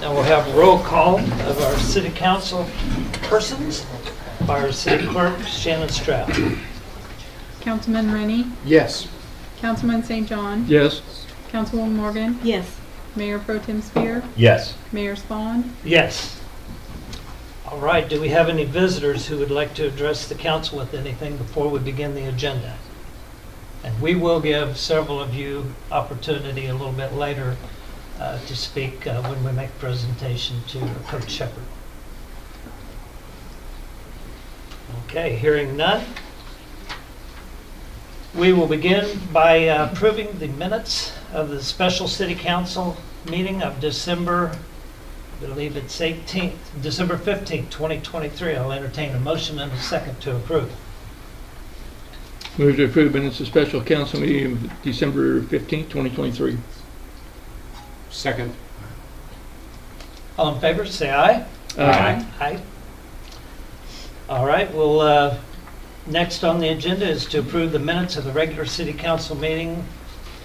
Now we'll have roll call of our city council persons by our city clerk, Shannon Stroud. Councilman Rennie? Yes. Councilman St. John? Yes. Councilwoman Morgan? Yes. Mayor Pro Tem Spear? Yes. Mayor Spawn? Yes. All right, do we have any visitors who would like to address the council with anything before we begin the agenda? And we will give several of you opportunity a little bit later to speak when we make a presentation to Coach Shepard. Okay, hearing none. We will begin by approving the minutes of the special city council meeting of December, I believe it's December 15th, 2023. I'll entertain a motion and a second to approve. Move to approve minutes of special council meeting of December 15th, 2023. Second. All in favor, say aye. Aye. Aye. All right, well, next on the agenda is to approve the minutes of the regular city council meeting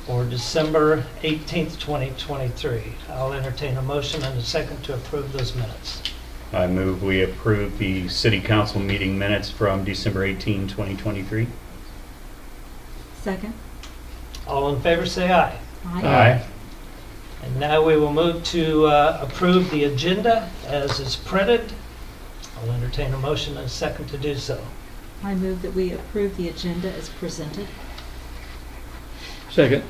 for December 18th, 2023. I'll entertain a motion and a second to approve those minutes. I move we approve the city council meeting minutes from December 18, 2023. Second. All in favor, say aye. Aye. And now we will move to approve the agenda as is printed. I'll entertain a motion and a second to do so. I move that we approve the agenda as presented. Second.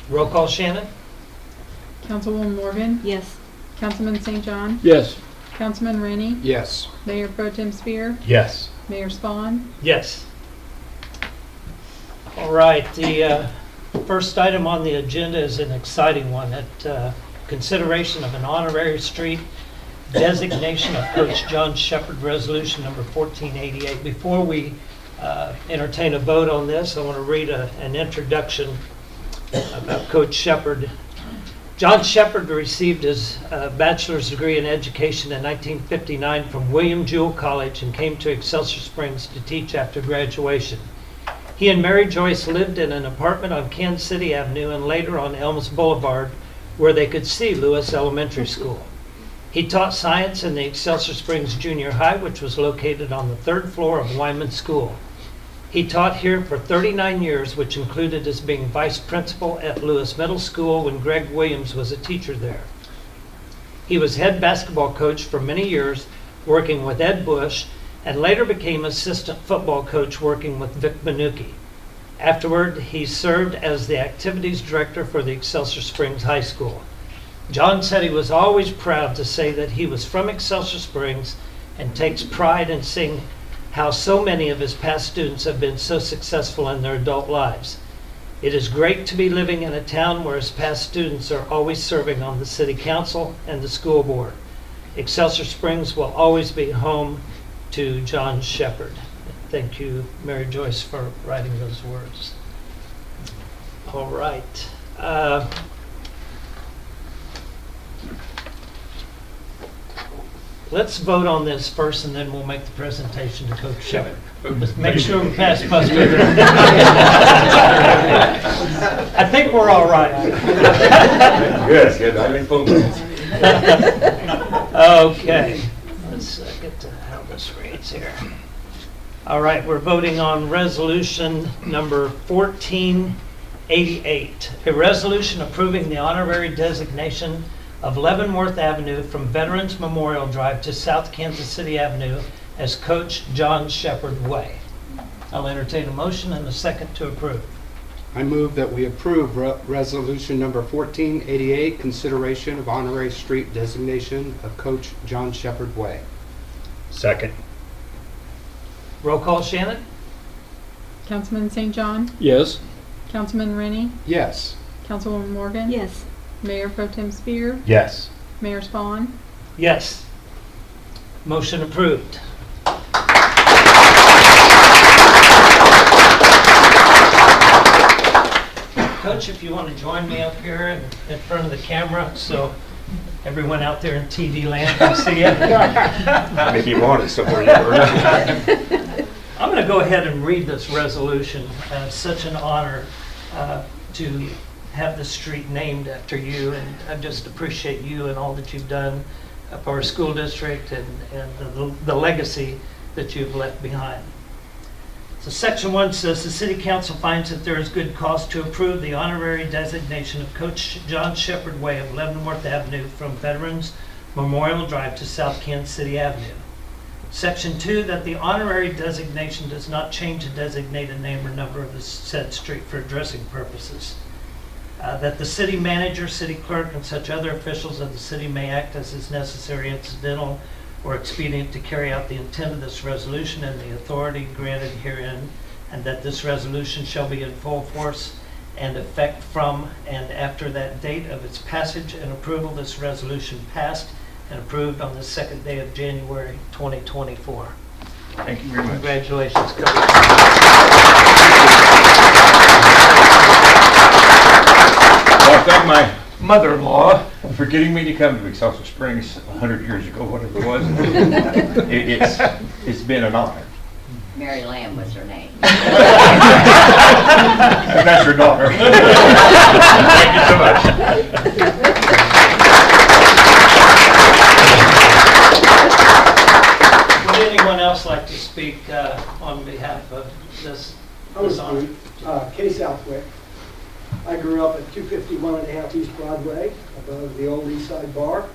Roll call, Shannon? Councilwoman Morgan? Yes. Councilman St. John? Yes. Councilman Rennie? Yes. Mayor Pro Tem Spear? Yes. Mayor Spawn? Yes. All right, the first item on the agenda is an exciting one. At consideration of an honorary street designation of Coach John Shepard, resolution number 1488. Before we entertain a vote on this, I want to read an introduction about Coach Shepard. John Shepard received his bachelor's degree in education in 1959 from William Jewell College and came to Excelsior Springs to teach after graduation. He and Mary Joyce lived in an apartment on Kansas City Avenue and later on Elms Boulevard, where they could see Lewis Elementary School. He taught science in the Excelsior Springs Junior High, which was located on the 3rd floor of Wyman School. He taught here for 39 years, which included as being vice principal at Lewis Middle School when Greg Williams was a teacher there. He was head basketball coach for many years, working with Ed Bush, and later became assistant football coach working with Vic Benucci. Afterward, he served as the activities director for the Excelsior Springs High School. John said he was always proud to say that he was from Excelsior Springs and takes pride in seeing how so many of his past students have been so successful in their adult lives. It is great to be living in a town where his past students are always serving on the city council and the school board. Excelsior Springs will always be home to John Shepard. Thank you, Mary Joyce, for writing those words. All right. Let's vote on this first, and then we'll make the presentation to Coach Shepard. Make sure we pass muster. I think we're all right. Good. I mean, phone calls. Okay. Let's get to how this reads here. All right, we're voting on resolution number 1488, a resolution approving the honorary designation of Leavenworth Avenue from Veterans Memorial Drive to South Kansas City Avenue as Coach John Shepard Way. I'll entertain a motion and a second to approve. I move that we approve resolution number 1488, consideration of honorary street designation of Coach John Shepard Way. Second. Roll call, Shannon? Councilman St. John? Yes. Councilman Rennie? Yes. Councilwoman Morgan? Yes. Mayor Pro Tem Spear? Yes. Mayor Spawn? Yes. Motion approved. Coach, if you want to join me up here in front of the camera so everyone out there in TV land can see you. Maybe you want it somewhere. I'm going to go ahead and read this resolution. It's such an honor to have the street named after you, and I just appreciate you and all that you've done for our school district and the legacy that you've left behind. So Section 1 says, the City Council finds that there is good cause to approve the honorary designation of Coach John Shepherd Way of Leavenworth Avenue from Veterans Memorial Drive to South Kansas City Avenue. Section 2, that the honorary designation does not change the designated name or number of the said street for addressing purposes. That the city manager, city clerk, and such other officials of the city may act as is necessary, incidental, or expedient to carry out the intent of this resolution and the authority granted herein, and that this resolution shall be in full force and effect from and after that date of its passage and approval. This resolution passed and approved on the 2nd day of January 2024. Thank you very much. Congratulations, Coach. Well, I thank my mother-in-law for getting me to come to Excelsior Springs 100 years ago, whatever it was. It's been an honor. Mary Lamb was her name. And that's your daughter. Thank you so much. Would anyone else like to speak on behalf of this honor? Kenny Southwick. I grew up at 251.5 East Broadway, above the old East Side Bar.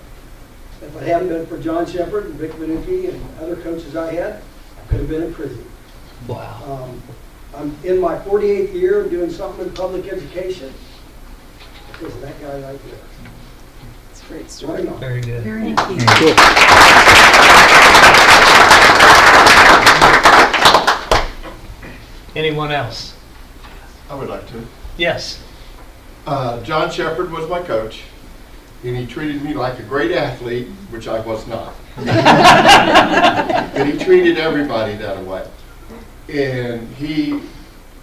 If it hadn't been for John Shepherd and Vic Manucci and other coaches I had, I could have been in prison. Wow. I'm in my 48th year of doing something in public education because of that guy right there. It's a great story. Right on. Very good. Very Thank you. Anyone else? I would like to. Yes. John Shepherd was my coach, and he treated me like a great athlete, which I was not. But he treated everybody that way. And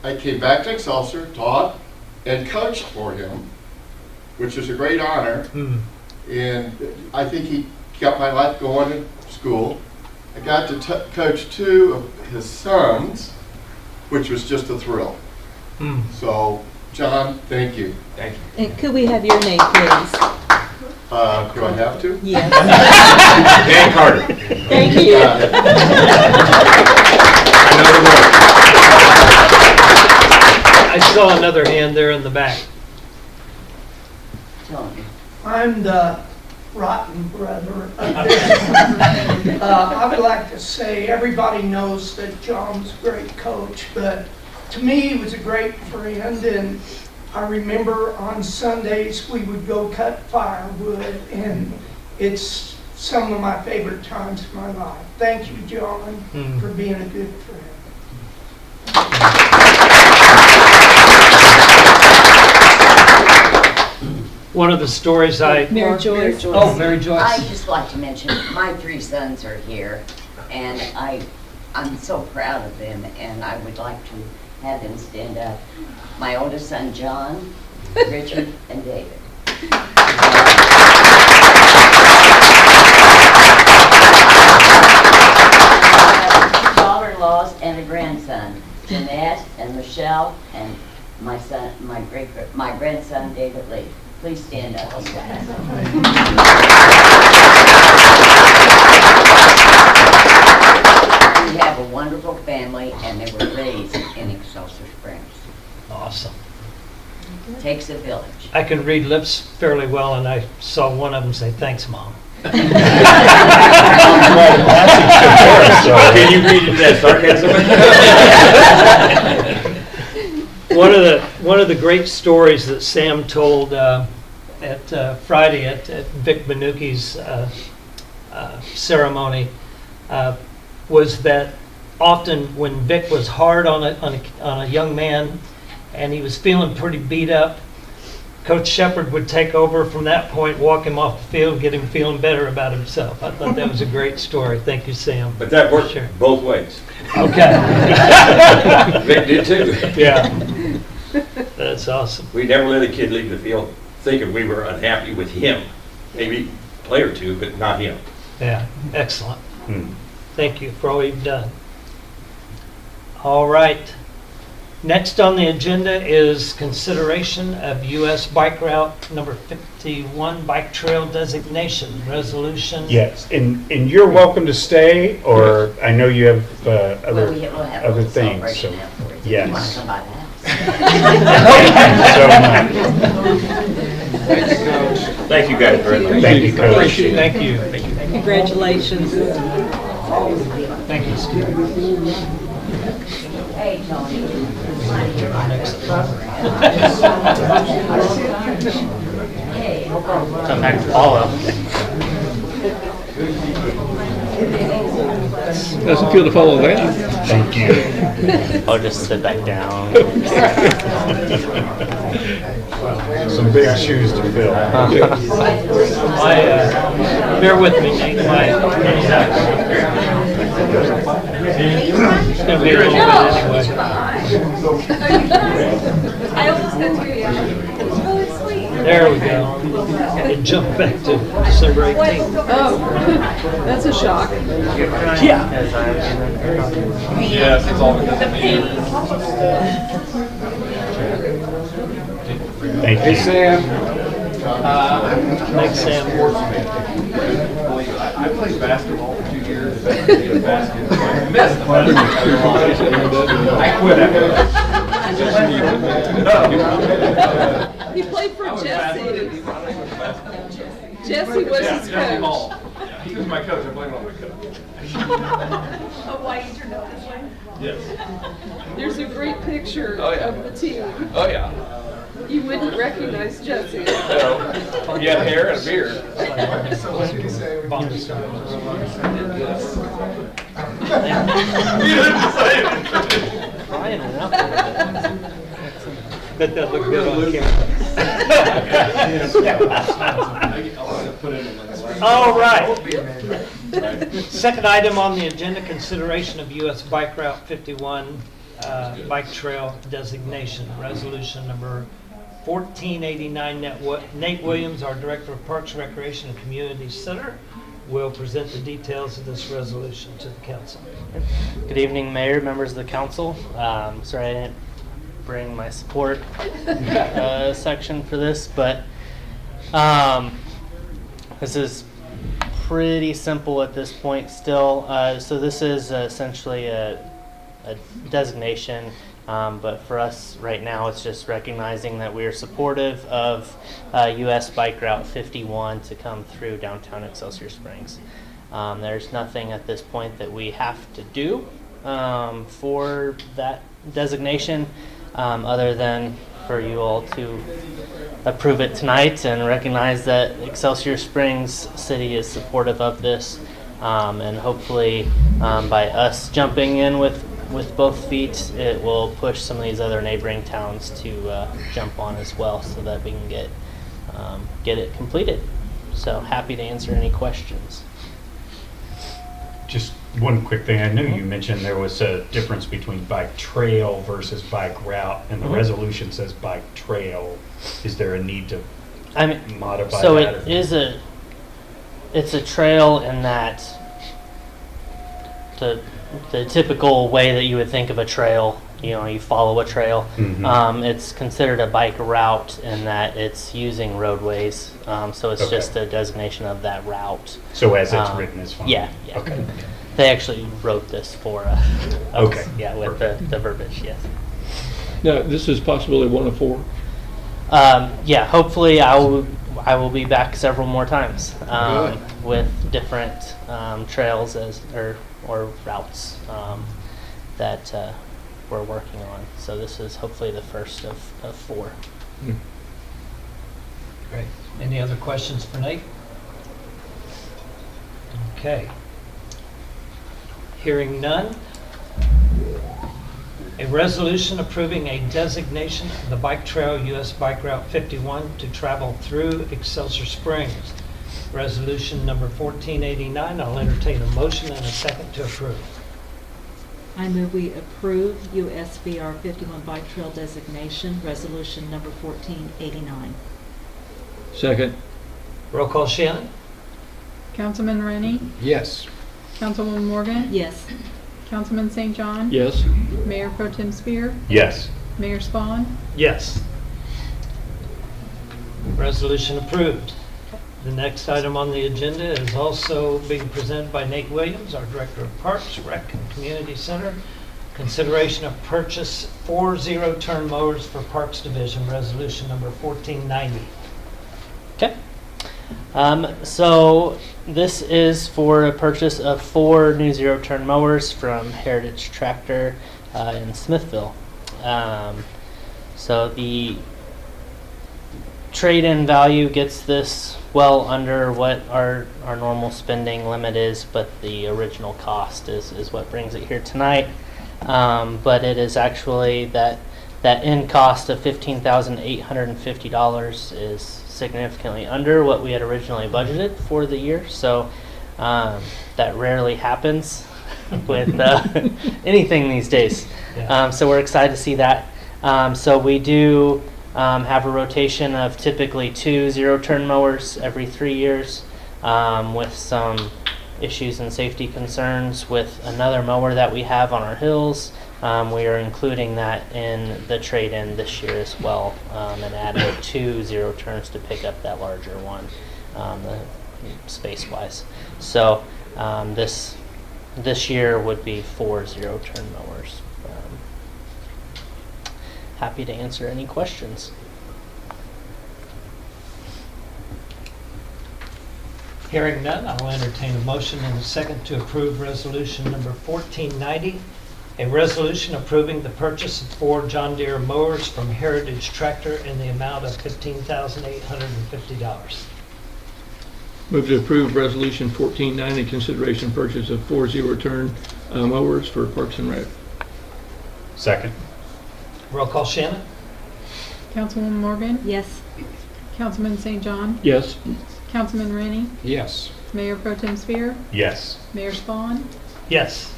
I came back to Excelsior, taught, and coached for him, which is a great honor. And I think he kept my life going in school. I got to coach 2 of his sons, which was just a thrill. So, John, thank you. Thank you. And could we have your name, please? Do I have to? Yes. Dan Carter. Thank you. I saw another hand there in the back. Tony. I'm the rotten brother of this. I would like to say everybody knows that John was a great coach, but to me he was a great friend, and I remember on Sundays we would go cut firewood, and it's some of my favorite times of my life. Thank you, John, for being a good friend. One of the stories Mary Joyce. Oh, Mary I'd Joyce. just like to mention, my 3 sons are here, and I'm so proud of them, and I would like to have them stand up. My oldest son, John, Richard, and David. Daughter-in-laws and a grandson, Jeanette and Michelle, and my grandson, David Lee. Please stand up. We have a wonderful family, and they were raised in Excelsior Springs. Awesome. Takes a village. I can read lips fairly well, and I saw one of them say, "Thanks, Mom." Can you read it that sarcasm? One of the great stories that Sam told at Friday at Vic Manucci's ceremony was that often when Vic was hard on a young man and he was feeling pretty beat up, Coach Shepherd would take over from that point, walk him off the field, get him feeling better about himself. I thought that was a great story. Thank you, Sam. But that worked Sure. both ways. Okay. Vic did too. Yeah. That's awesome. We never let a kid leave the field thinking we were unhappy with him. Maybe a play or two, but not him. Yeah, excellent. Thank you for all you've done. All right. Next on the agenda is consideration of US Bike Route number 51 Bike Trail Designation Resolution. Yes, and you're welcome to stay, or I know you have Well, other we'll have a other little things, so, celebration afterwards. yes. You want to come by the house? Thank you so much. Thank you guys very much. Thank you, Coach. Appreciate it. Thank you. Congratulations. Thank you, Steve. Hey, Tony. Hey. Come back to follow. Doesn't feel to follow that. Thank you. I'll just sit back down. Some big shoes to fill. Bear with me, Nate. It's going to be a little bit anyway. I almost got to you. It's really sweet. There we go. And jump back to December 18th. Oh, that's a shock. Yeah. Yes, it's all because of me. Thank Hey, you. Sam. Thanks, Sam. I played basketball for 2 years. I missed the I quit He played for Jesse. Jesse was his coach. He was my coach. I blamed it on my coach. Oh, why you turned out this way? Yes. There's a great picture Oh, yeah. of the team. Oh, yeah. You wouldn't recognize Jesse. So, he had hair and a beard. Crying enough. Bet that looked good on camera. All right. Second item on the agenda, consideration of US Bike Route 51 Bike Trail Designation, Resolution number 1489. Nate Williams, our Director of Parks, Recreation, and Community Center, will present the details of this resolution to the council. Good evening, Mayor, members of the council. Sorry I didn't bring my support section for this, but this is pretty simple at this point still. So this is essentially a designation, but for us right now it's just recognizing that we are supportive of US Bike Route 51 to come through downtown Excelsior Springs. There's nothing at this point that we have to do for that designation other than for you all to approve it tonight and recognize that Excelsior Springs City is supportive of this, and hopefully by us jumping in with both feet, it will push some of these other neighboring towns to jump on as well, so that we can get it completed. So happy to answer any questions. Just one quick thing. I know you mentioned there was a difference between bike trail versus bike route, and the resolution says bike trail. Is there a need to modify so that? it is it's a trail in that the typical way that you would think of a trail, you follow a trail. It's considered a bike route in that it's using roadways, so it's just a designation of that route. So as it's written is fine? Yeah. Okay. They actually wrote this for us. Okay. Yeah, with the verbiage, yes. Now, this is possibly one of four. Yeah, hopefully I will be back several more times with different trails or routes that we're working on. So this is hopefully the first of four. Great. Any other questions for Nate? Okay. Hearing none. A resolution approving a designation of the bike trail US Bike Route 51 to travel through Excelsior Springs. Resolution number 1489. I'll entertain a motion and a second to approve. I move we approve USBR 51 Bike Trail Designation, Resolution number 1489. Second. Roll call, Shannon? Councilman Rennie? Yes. Councilwoman Morgan? Yes. Councilman St. John? Yes. Mayor Pro Tem Spear? Yes. Mayor Spawn? Yes. Resolution approved. The next item on the agenda is also being presented by Nate Williams, our Director of Parks, Rec, and Community Center. Consideration of purchase 4 zero-turn mowers for Parks Division, resolution number 1490. Okay. So this is for a purchase of 4 new zero-turn mowers from Heritage Tractor in Smithville. So the trade-in value gets this well under what our normal spending limit is, but the original cost is what brings it here tonight. But it is actually that end cost of $15,850 is significantly under what we had originally budgeted for the year. So that rarely happens with anything these days. Yeah. So we're excited to see that. So we do have a rotation of typically 2 zero-turn mowers every 3 years, with some issues and safety concerns with another mower that we have on our hills. We are including that in the trade-in this year as well, and adding 2 zero-turns to pick up that larger one, space-wise. So this year would be 4 zero-turn mowers. Happy to answer any questions. Hearing none, I'll entertain a motion and a second to approve resolution number 1490, a resolution approving the purchase of 4 John Deere mowers from Heritage Tractor in the amount of $15,850. Move to approve resolution 1490, consideration purchase of 4 zero-turn mowers for Parks and Rec. Second. Roll call, Shannon? Councilwoman Morgan? Yes. Councilman St. John? Yes. Councilman Rennie? Yes. Mayor Pro Tem Spear? Yes. Mayor Spawn? Yes.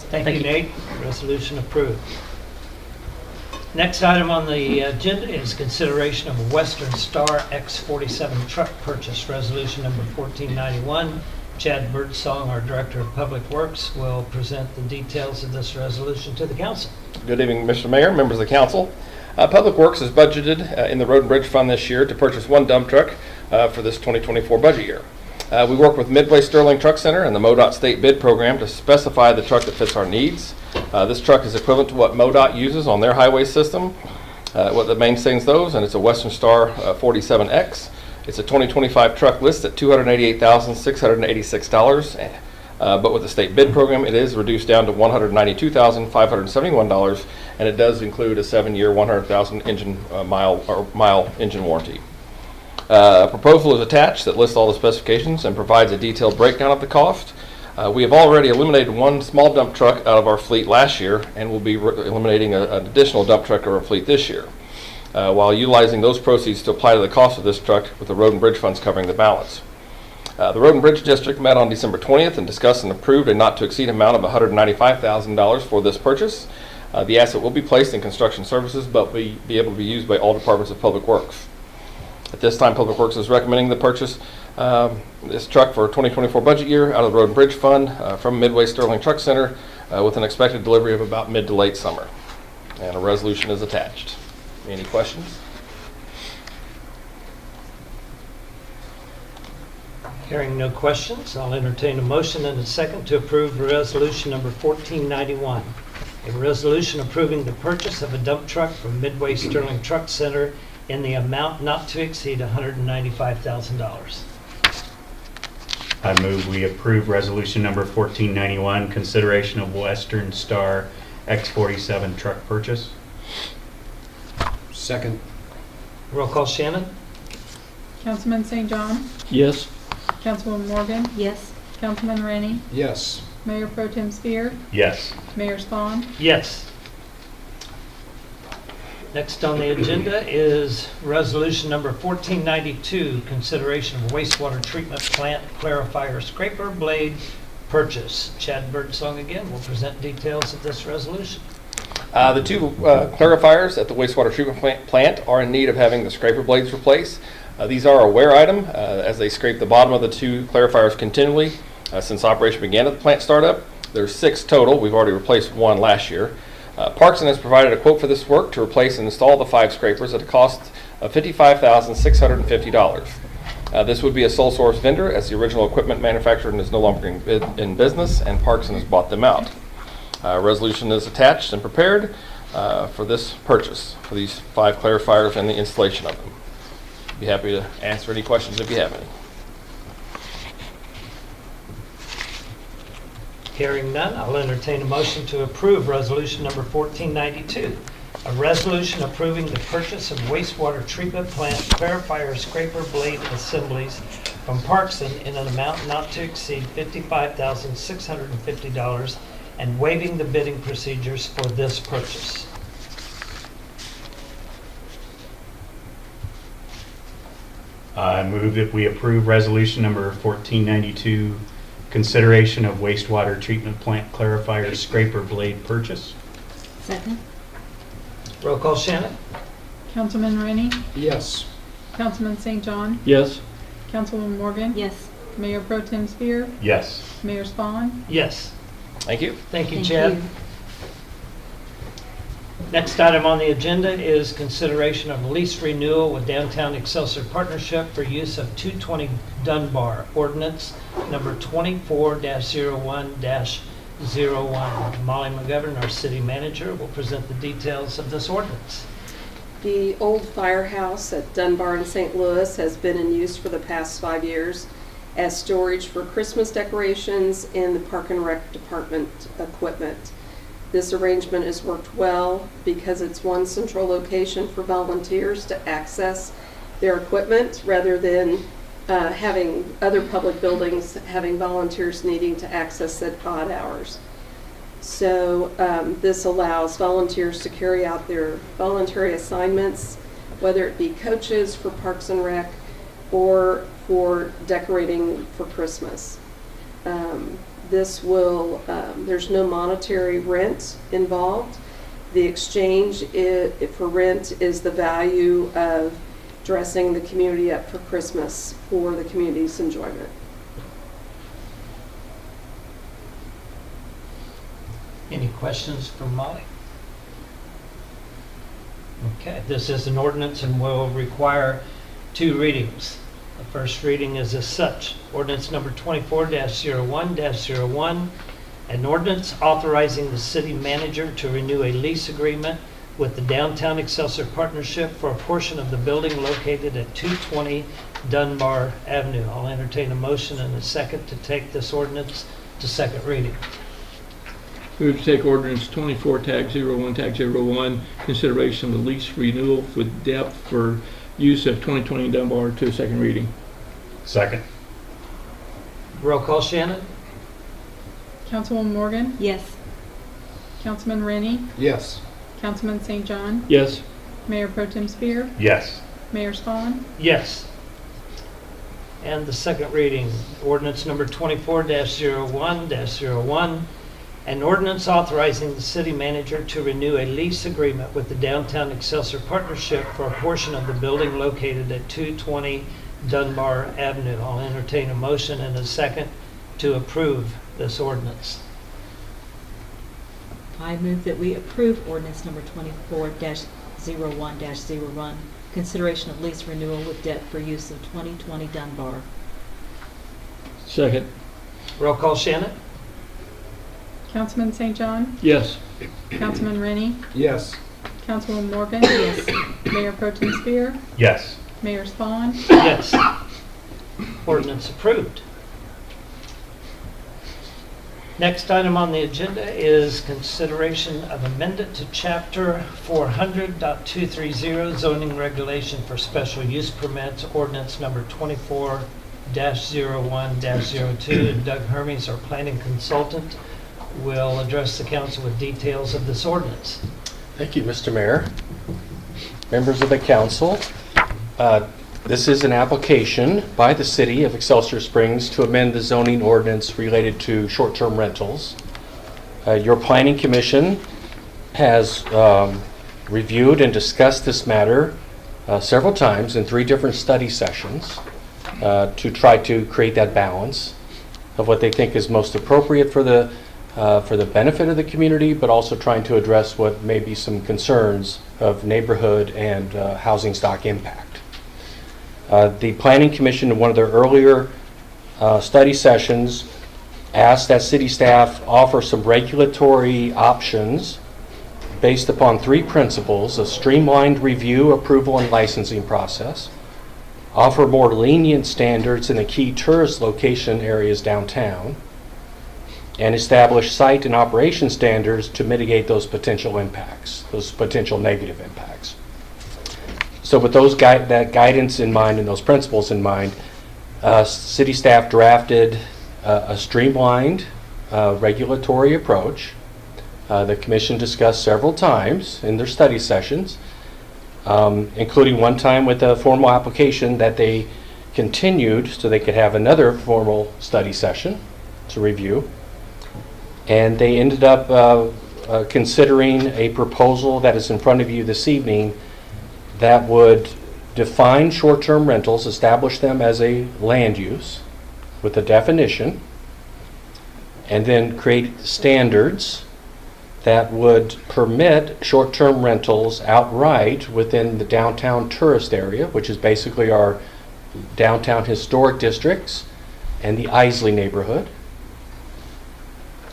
Thank you, Nate. Resolution approved. Next item on the agenda is consideration of a Western Star X47 truck purchase, resolution number 1491. Chad Birdsong, our Director of Public Works, will present the details of this resolution to the council. Good evening, Mr. Mayor, members of the council. Public Works has budgeted in the Road and Bridge Fund this year to purchase 1 dump truck for this 2024 budget year. We work with Midway Sterling Truck Center and the MoDOT state bid program to specify the truck that fits our needs. This truck is equivalent to what MoDOT uses on their highway system, what that maintains those, and it's a Western Star 47X. It's a 2025 truck list at $288,686, but with the state bid program, it is reduced down to $192,571, and it does include a 7-year, 100,000 mile engine warranty. A proposal is attached that lists all the specifications and provides a detailed breakdown of the cost. We have already eliminated 1 small dump truck out of our fleet last year, and will be eliminating an additional dump truck out of our fleet this year, while utilizing those proceeds to apply to the cost of this truck, with the Road and Bridge funds covering the balance. The Road and Bridge District met on December 20th and discussed and approved a not-to-exceed amount of $195,000 for this purchase. The asset will be placed in construction services, but be able to be used by all departments of Public Works. At this time, Public Works is recommending the purchase this truck for 2024 budget year out of the Road and Bridge Fund from Midway Sterling Truck Center, with an expected delivery of about mid to late summer. And a resolution is attached. Any questions? Hearing no questions, I'll entertain a motion and a second to approve resolution number 1491, a resolution approving the purchase of a dump truck from Midway Sterling Truck Center in the amount not to exceed $195,000. I move we approve resolution number 1491, consideration of Western Star X47 truck purchase. Second. Roll call, Shannon? Councilman St. John? Yes. Councilwoman Morgan? Yes. Councilman Rennie? Yes. Mayor Pro Tem Spear? Yes. Mayor Spawn? Yes. Next on the agenda is resolution number 1492, consideration of wastewater treatment plant clarifier scraper blade purchase. Chad Birdsong again will present details of this resolution. The 2 clarifiers at the wastewater treatment plant are in need of having the scraper blades replaced. These are a wear item, as they scrape the bottom of the 2 clarifiers continually since operation began at the plant startup. There's 6 total. We've already replaced 1 last year. Parkson has provided a quote for this work to replace and install the 5 scrapers at a cost of $55,650. This would be a sole source vendor, as the original equipment manufacturer is no longer in business, and Parkson has bought them out. Resolution is attached and prepared for this purchase, for these 5 clarifiers and the installation of them. Be happy to answer any questions if you have any. Hearing none, I'll entertain a motion to approve resolution number 1492, a resolution approving the purchase of wastewater treatment plant clarifier scraper blade assemblies from Parkson in an amount not to exceed $55,650 and waiving the bidding procedures for this purchase. I move that we approve resolution number 1492, consideration of wastewater treatment plant clarifier scraper blade purchase. Second? Roll call, Shannon? Councilman Rennie, Yes. Councilman St. John, Yes. Councilwoman Morgan, Yes. Mayor Pro Tem Spear, Yes. Mayor Spawn. Yes. Thank you. Thank you, Thank Chad. you. Next item on the agenda is consideration of lease renewal with Downtown Excelsior Partnership for use of 220 Dunbar, ordinance number 24-01-01. Molly McGovern, our city manager, will present the details of this ordinance. The old firehouse at Dunbar in St. Louis has been in use for the past 5 years as storage for Christmas decorations and the Park and Rec Department equipment. This arrangement has worked well because it's one central location for volunteers to access their equipment rather than having other public buildings having volunteers needing to access at odd hours. So this allows volunteers to carry out their voluntary assignments, whether it be coaches for Parks and Rec or for decorating for Christmas. This will, there's no monetary rent involved. The exchange for rent is the value of dressing the community up for Christmas for the community's enjoyment. Any questions for Molly? Okay, this is an ordinance and will require 2 readings. The first reading is as such. Ordinance number 24-01-01, an ordinance authorizing the city manager to renew a lease agreement with the Downtown Excelsior Partnership for a portion of the building located at 220 Dunbar Avenue. I'll entertain a motion and a second to take this ordinance to second reading. Move to take ordinance 24-01-01, consideration of the lease renewal with depth for use of 2020 Dunbar to second reading. Second. Roll call, Shannon? Councilwoman Morgan, Yes. Councilman Rennie, Yes. Councilman St. John, Yes. Mayor Pro Tem Spear, Yes. Mayor Spawn. Yes. And the second reading, ordinance number 24-01-01, an ordinance authorizing the city manager to renew a lease agreement with the Downtown Excelsior Partnership for a portion of the building located at 220 Dunbar Avenue. I'll entertain a motion and a second to approve this ordinance. I move that we approve ordinance number 24-01-01, consideration of lease renewal with debt for use of 2020 Dunbar. Second. Roll call, Shannon? Councilman St. John, Yes. Councilman Rennie, Yes. Councilwoman Morgan, Yes. Mayor Pro Tem Spear, Yes. Mayor Spawn. Yes. Ordinance approved. Next item on the agenda is consideration of amendment to Chapter 400.230 zoning regulation for special use permits, ordinance number 24-01-02. And Doug Hermes, our planning consultant, will address the council with details of this ordinance. Thank you, Mr. Mayor. Members of the council, this is an application by the city of Excelsior Springs to amend the zoning ordinance related to short-term rentals. Your planning commission has reviewed and discussed this matter several times in 3 different study sessions to try to create that balance of what they think is most appropriate for the for the benefit of the community, but also trying to address what may be some concerns of neighborhood and housing stock impact. The Planning Commission, in one of their earlier study sessions, asked that city staff offer some regulatory options based upon 3 principles: a streamlined review, approval, and licensing process, offer more lenient standards in the key tourist location areas downtown, and establish site and operation standards to mitigate those potential impacts, those potential negative impacts. So with that guidance in mind and those principles in mind, city staff drafted a streamlined regulatory approach. The commission discussed several times in their study sessions, including one time with a formal application that they continued so they could have another formal study session to review. And they ended up considering a proposal that is in front of you this evening that would define short-term rentals, establish them as a land use with a definition, and then create standards that would permit short-term rentals outright within the downtown tourist area, which is basically our downtown historic districts and the Isley neighborhood,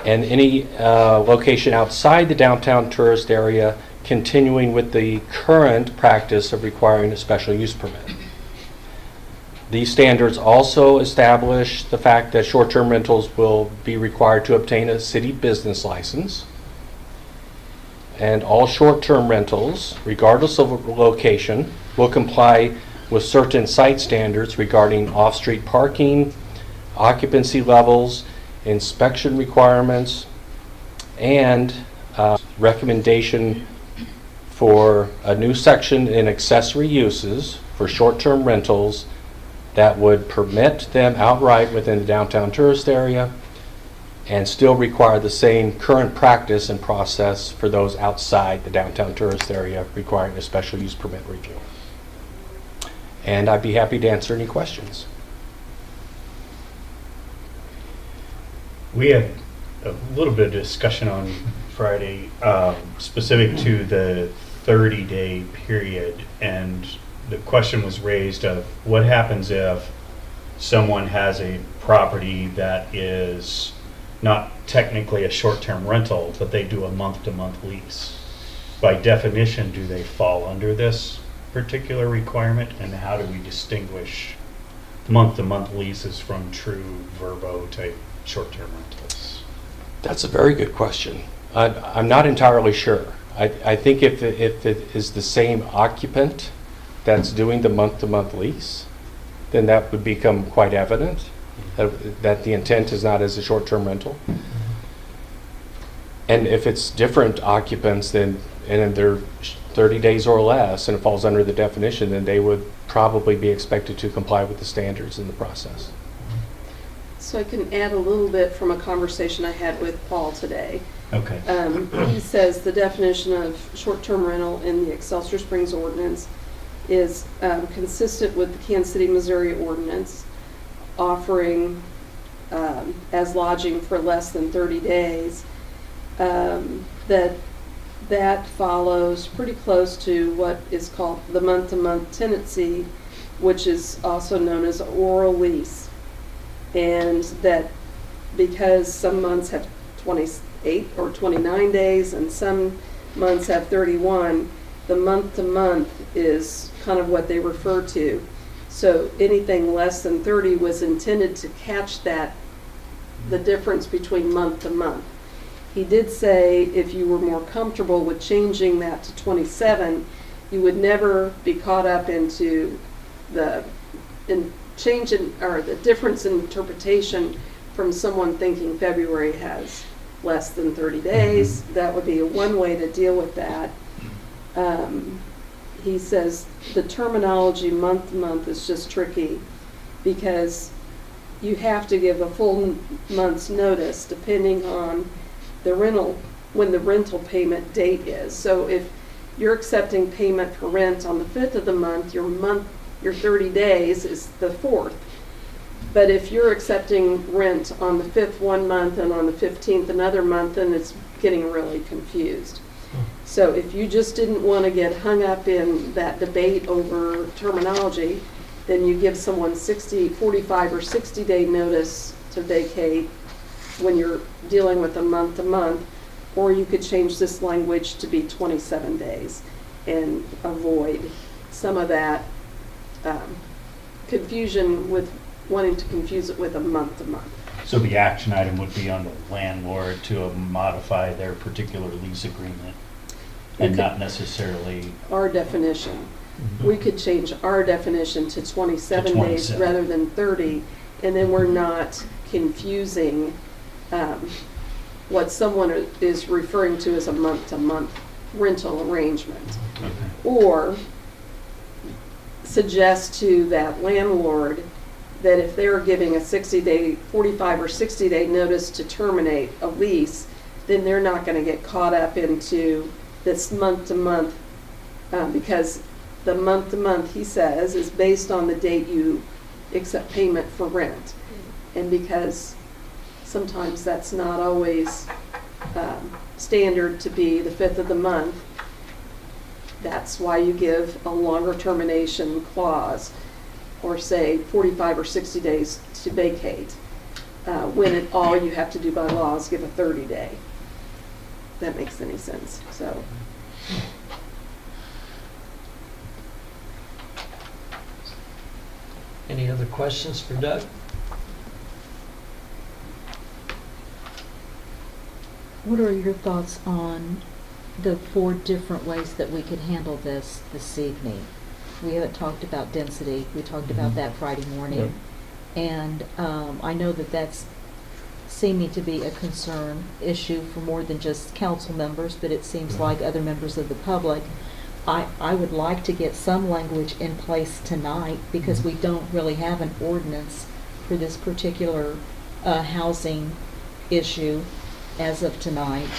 and any location outside the downtown tourist area continuing with the current practice of requiring a special use permit. These standards also establish the fact that short-term rentals will be required to obtain a city business license, and all short-term rentals, regardless of location, will comply with certain site standards regarding off-street parking, occupancy levels, inspection requirements, and recommendation for a new section in accessory uses for short-term rentals that would permit them outright within the downtown tourist area and still require the same current practice and process for those outside the downtown tourist area requiring a special use permit review. And I'd be happy to answer any questions. We had a little bit of discussion on Friday specific to the 30-day period, and the question was raised of what happens if someone has a property that is not technically a short-term rental, but they do a month-to-month lease. By definition, do they fall under this particular requirement, and how do we distinguish month-to-month leases from true Verbo type short-term rentals? That's a very good question. I'm not entirely sure. I think if it is the same occupant that's doing the month-to-month lease, then that would become quite evident that the intent is not as a short-term rental. And if it's different occupants, then and they're 30 days or less and it falls under the definition, then they would probably be expected to comply with the standards in the process. So I can add a little bit from a conversation I had with Paul today. Okay. He says the definition of short-term rental in the Excelsior Springs ordinance is consistent with the Kansas City, Missouri ordinance, offering as lodging for less than 30 days. That follows pretty close to what is called the month-to-month tenancy, which is also known as oral lease. And that because some months have 28 or 29 days and some months have 31, the month-to-month is kind of what they refer to. So anything less than 30 was intended to catch that, the difference between month-to-month. He did say if you were more comfortable with changing that to 27, you would never be caught up into the difference in interpretation from someone thinking February has less than 30 days. That would be one way to deal with that. He says the terminology month-to-month is just tricky because you have to give a full month's notice depending on the rental, when the rental payment date is. So if you're accepting payment for rent on the 5th of the month, your 30 days is the 4th. But if you're accepting rent on the 5th one month and on the 15th another month, then it's getting really confused. So if you just didn't want to get hung up in that debate over terminology, then you give someone 45 or 60-day notice to vacate when you're dealing with a month-to-month, or you could change this language to be 27 days and avoid some of that confusion with wanting to confuse it with a month-to-month. So the action item would be on the landlord to modify their particular lease agreement and not necessarily Our definition. We could change our definition to 27 days 27. rather than 30, and then we're not confusing what someone is referring to as a month-to-month rental arrangement. Or suggest to that landlord that if they're giving a 45 or 60-day notice to terminate a lease, then they're not going to get caught up into this month-to-month, because the month-to-month, he says, is based on the date you accept payment for rent. And because sometimes that's not always standard to be the 5th of the month, that's why you give a longer termination clause, or say 45 or 60 days to vacate, when all you have to do by law is give a 30-day. If that makes any sense. So. Any other questions for Doug? What are your thoughts on the 4 different ways that we could handle this evening? We haven't talked about density. We talked about that Friday morning. And I know that that's seeming to be a concern issue for more than just council members, but it seems like other members of the public. I would like to get some language in place tonight, because we don't really have an ordinance for this particular housing issue as of tonight,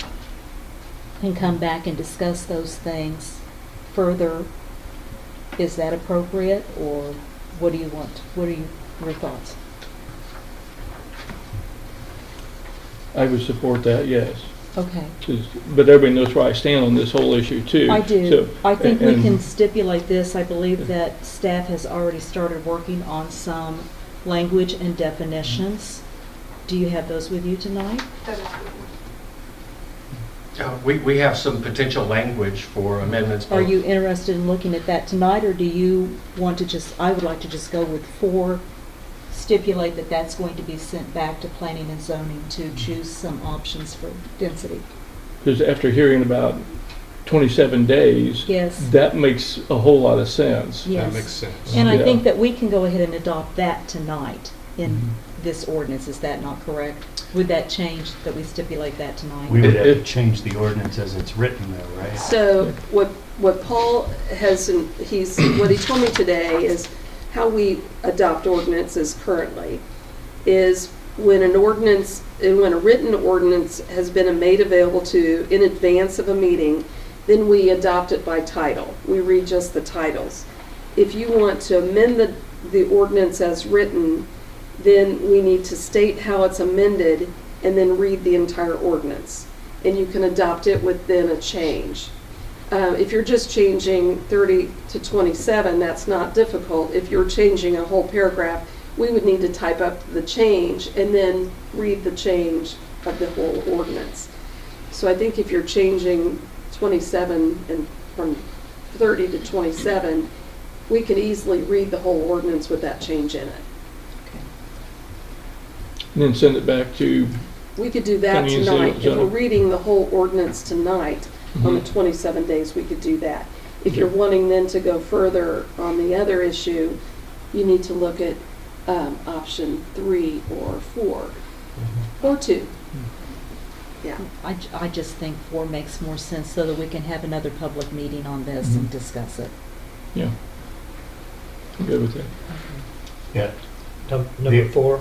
and come back and discuss those things further. Is that appropriate, or what do you want? What are your thoughts? I would support that, yes. Okay. But everybody knows where I stand on this whole issue too. I do. So, I think we can stipulate this. I believe that staff has already started working on some language and definitions. Do you have those with you tonight? We have some potential language for amendments. Are you interested in looking at that tonight, or do you want to just, I would like to just go with 4, stipulate that that's going to be sent back to planning and zoning to choose some options for density? Because after hearing about 27 days, yes, that makes a whole lot of sense. Yes. That makes sense. And I think that we can go ahead and adopt that tonight in this ordinance. Is that not correct? Would that change that we stipulate that tonight? we would have to change the ordinance as it's written though, right? So what Paul has, what he told me today is how we adopt ordinances currently is when a written ordinance has been made available to in advance of a meeting, then we adopt it by title. We read just the titles. If you want to amend the ordinance as written, then we need to state how it's amended and then read the entire ordinance. And you can adopt it with then a change. If you're just changing 30 to 27, that's not difficult. If you're changing a whole paragraph, we would need to type up the change and then read the change of the whole ordinance. So I think if you're changing 27 and from 30 to 27, we could easily read the whole ordinance with that change in it. And then send it back to. We could do that tonight. If we're reading the whole ordinance tonight on the 27 days, we could do that. If you're wanting then to go further on the other issue, you need to look at option 3 or 4 or 2. Yeah. I just think 4 makes more sense so that we can have another public meeting on this and discuss it. Yeah. I'm good with that. Yeah. Number 4.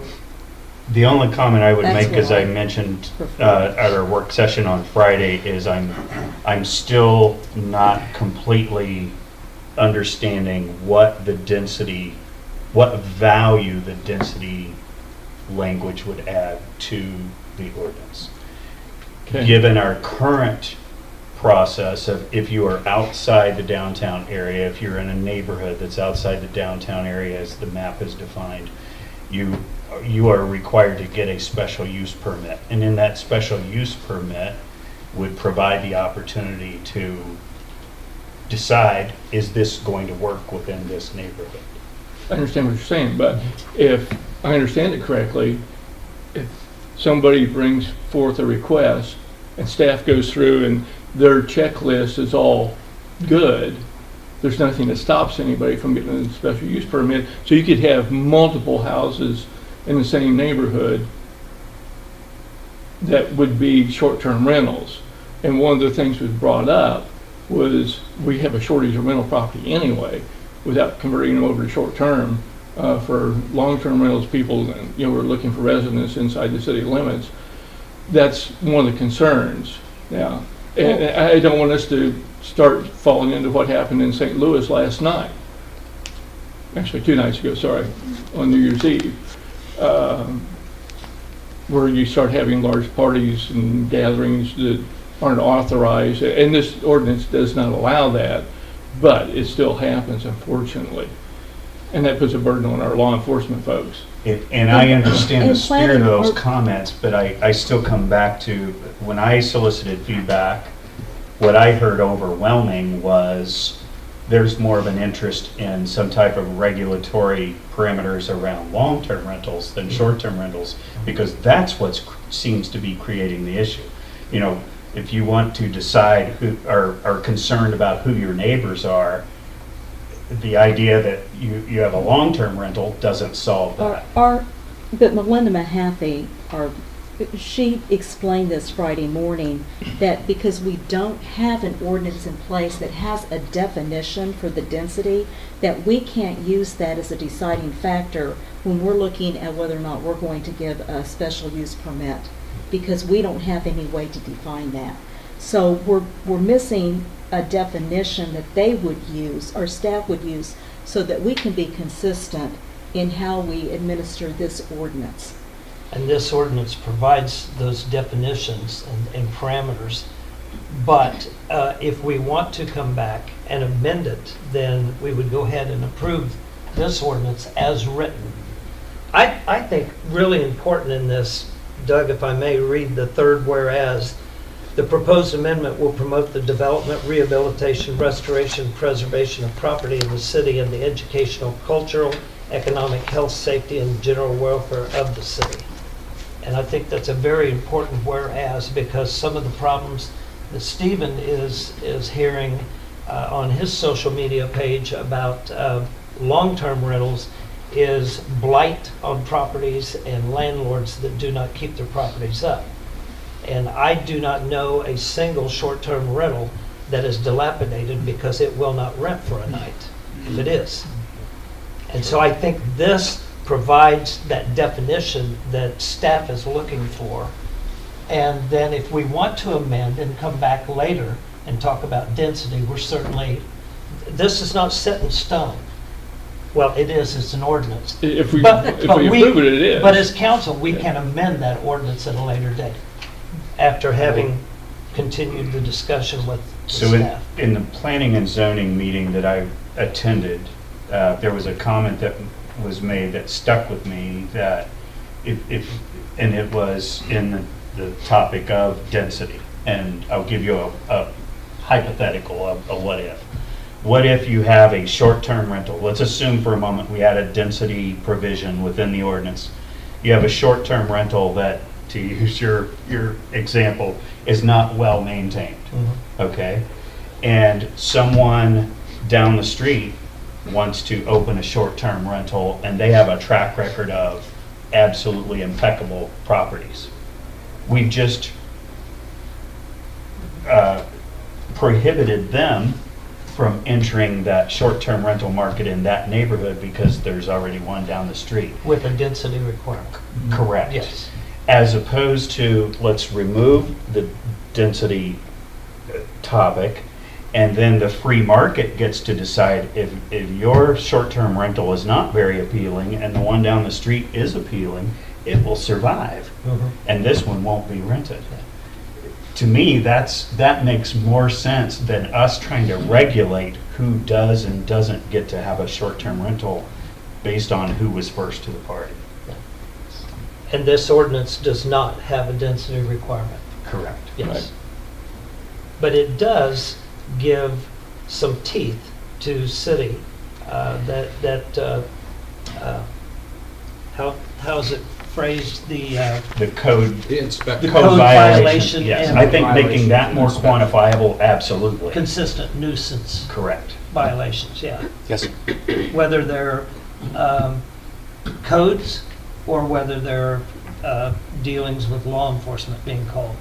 The only comment I would That's make, as I mentioned at our work session on Friday, is I'm still not completely understanding what the density what value the density language would add to the ordinance. Okay. Given our current process of if you are outside the downtown area, if you're in a neighborhood that's outside the downtown area as the map is defined, you are required to get a special use permit. And in that special use permit would provide the opportunity to decide, is this going to work within this neighborhood? I understand what you're saying, but if I understand it correctly, if somebody brings forth a request and staff goes through and their checklist is all good, there's nothing that stops anybody from getting a special use permit. So you could have multiple houses in the same neighborhood that would be short-term rentals. And one of the things was brought up was we have a shortage of rental property anyway, without converting them over to short-term. For long-term rentals, people, you know, we're looking for residents inside the city limits. That's one of the concerns. Yeah, and I don't want us to start falling into what happened in St. Louis last night. Actually, 2 nights ago, sorry, on New Year's Eve, where you start having large parties and gatherings that aren't authorized. And this ordinance does not allow that, but it still happens, unfortunately. And that puts a burden on our law enforcement folks. And I understand the And spirit of planning those or- comments, but I still come back to, when I solicited feedback, what I heard overwhelming was there's more of an interest in some type of regulatory parameters around long-term rentals than short-term rentals, because that's what seems to be creating the issue. You know, if you want to decide who are concerned about who your neighbors are, the idea that you have a long-term rental doesn't solve that. But Melinda Mahaffey, she explained this Friday morning, that because we don't have an ordinance in place that has a definition for the density, that we can't use that as a deciding factor when we're looking at whether or not we're going to give a special use permit, because we don't have any way to define that. So we're missing a definition that they would use, or staff would use, so that we can be consistent in how we administer this ordinance. And this ordinance provides those definitions and parameters. But if we want to come back and amend it, then we would go ahead and approve this ordinance as written. I think really important in this, Doug, if I may read the third whereas, the proposed amendment will promote the development, rehabilitation, restoration, preservation of property in the city and the educational, cultural, economic, health, safety, and general welfare of the city. And I think that's a very important whereas, because some of the problems that Stephen is hearing on his social media page about long-term rentals is blight on properties and landlords that do not keep their properties up. And I do not know a single short-term rental that is dilapidated because it will not rent for a night, if it is. And so I think this provides that definition that staff is looking for. And then if we want to amend and come back later and talk about density, we're certainly, this is not set in stone. Well, it is, it's an ordinance. If we approve it, it is. But as council, we can amend that ordinance at a later date, after having continued the discussion with the So staff. in the planning and zoning meeting that I attended, there was a comment that was made that stuck with me, that and it was in the topic of density. And I'll give you a hypothetical of a what if. What if you have a short-term rental? Let's assume for a moment we had a density provision within the ordinance. You have a short-term rental that, to use your example, is not well maintained, okay? And someone down the street wants to open a short-term rental, and they have a track record of absolutely impeccable properties. We've just prohibited them from entering that short-term rental market in that neighborhood because there's already one down the street. With a density requirement. Correct. Yes. As opposed to, let's remove the density topic And then the free market gets to decide if your short-term rental is not very appealing and the one down the street is appealing, it will survive. And this one won't be rented. To me, that makes more sense than us trying to regulate who does and doesn't get to have a short-term rental based on who was first to the party. And this ordinance does not have a density requirement. Correct. Yes. Right. But it does give some teeth to city how's it phrased, the code, The inspector. code violation. Yes, and I think making violation that more inspector. quantifiable, absolutely. consistent nuisance Correct. violations, yeah. Yes, Whether they're codes or whether they're dealings with law enforcement being called.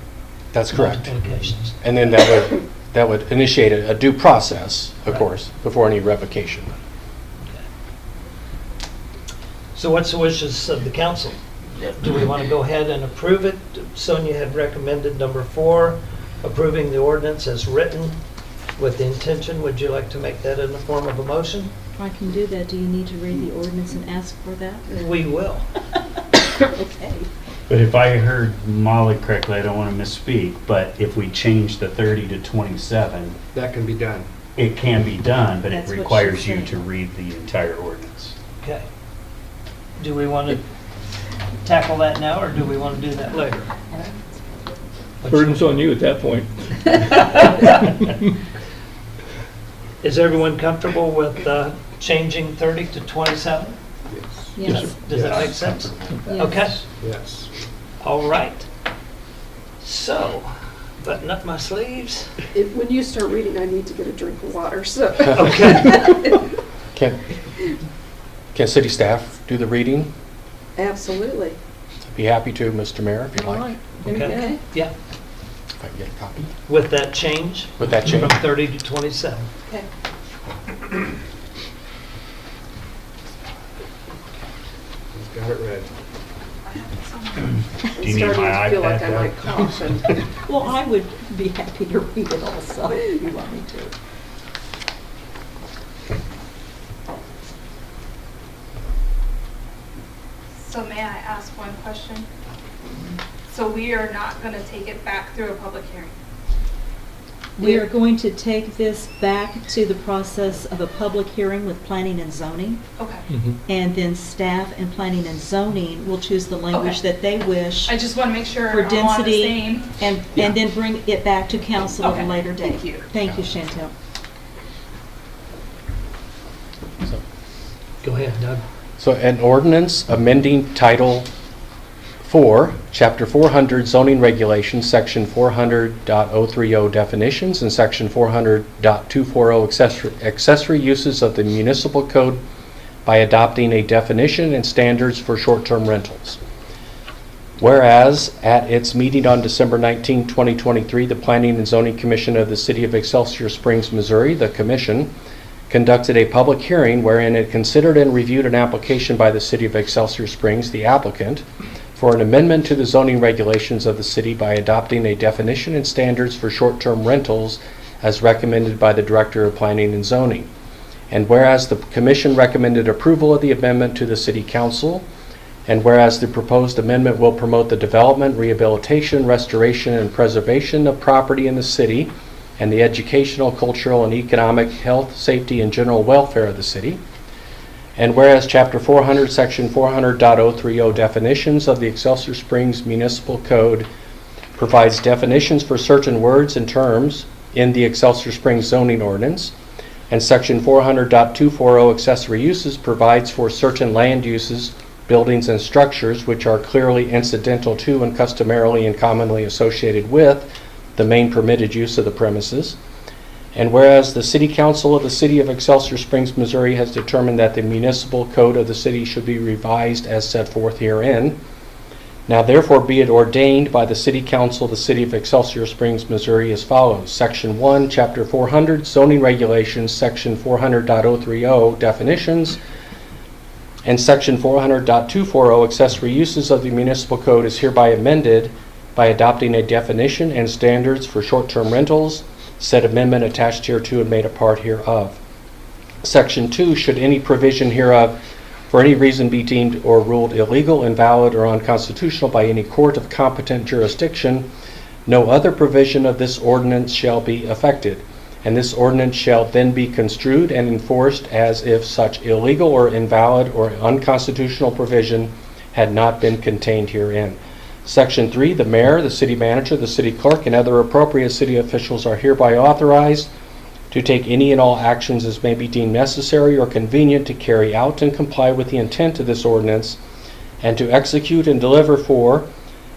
that's correct. Multiple occasions. And then that would initiate a due process, of Right. course, before any revocation. So what's the wishes of the council? Do we want to go ahead and approve it? Sonia had recommended number 4, approving the ordinance as written with the intention. Would you like to make that in the form of a motion? I can do that. Do you need to read the ordinance and ask for that? We will. Okay. But if I heard Molly correctly, I don't want to misspeak, but if we change the 30 to 27, That can be done. it can be done, but it That's what she requires you said. to read the entire ordinance. Okay. Do we want to tackle that now, or do we want to do that later? Burden's on you at that point. Is everyone comfortable with changing 30 to 27? Yes. Yes. Does that make sense? Yes. Okay. Yes. All right. So, button up my sleeves. When you start reading, I need to get a drink of water, so. Okay. Can city staff do the reading? Absolutely. Be happy to, Mr. Mayor, if you'd All like. right. Okay. Yeah, If I can get a copy. with that change. With that change. From 30 to 27. Okay. He's got it read. Do you need my Starting to feel like iPad I back? might cough and. Well, I would be happy to read it also, if you want me to. So may I ask one question? So we are not going to take it back through a public hearing? We are going to take this back to the process of a public hearing with planning and zoning, Okay. and then staff and planning and zoning will choose the language Okay. that they wish I just want to make sure for I'm on the density, same. and then bring it back to council at a Okay, later date. thank you. Thank you, Chantel. Go ahead, Doug. So an ordinance amending Title 4, Chapter 400 zoning regulations, Section 400.030 definitions, and Section 400.240 accessory uses of the municipal code by adopting a definition and standards for short-term rentals. Whereas at its meeting on December 19, 2023, the Planning and Zoning Commission of the City of Excelsior Springs, Missouri, the Commission, conducted a public hearing wherein it considered and reviewed an application by the City of Excelsior Springs, the applicant, for an amendment to the zoning regulations of the city by adopting a definition and standards for short-term rentals as recommended by the Director of Planning and Zoning. And whereas the Commission recommended approval of the amendment to the City Council, and whereas the proposed amendment will promote the development, rehabilitation, restoration, and preservation of property in the city, and the educational, cultural, and economic, health, safety, and general welfare of the city. And whereas Chapter 400, Section 400.030 definitions of the Excelsior Springs Municipal Code provides definitions for certain words and terms in the Excelsior Springs zoning ordinance, and Section 400.240 accessory uses provides for certain land uses, buildings, and structures which are clearly incidental to and customarily and commonly associated with the main permitted use of the premises. And whereas the City Council of the City of Excelsior Springs, Missouri has determined that the municipal code of the city should be revised as set forth herein, now therefore be it ordained by the City Council of the City of Excelsior Springs, Missouri as follows. Section 1, Chapter 400, Zoning Regulations, Section 400.030 definitions, and Section 400.240 accessory uses of the municipal code is hereby amended by adopting a definition and standards for short-term rentals said amendment attached hereto and made a part hereof. Section 2, should any provision hereof for any reason be deemed or ruled illegal, invalid, or unconstitutional by any court of competent jurisdiction, no other provision of this ordinance shall be affected, and this ordinance shall then be construed and enforced as if such illegal or invalid or unconstitutional provision had not been contained herein. Section 3, the mayor, the city manager, the city clerk, and other appropriate city officials are hereby authorized to take any and all actions as may be deemed necessary or convenient to carry out and comply with the intent of this ordinance, and to execute and deliver for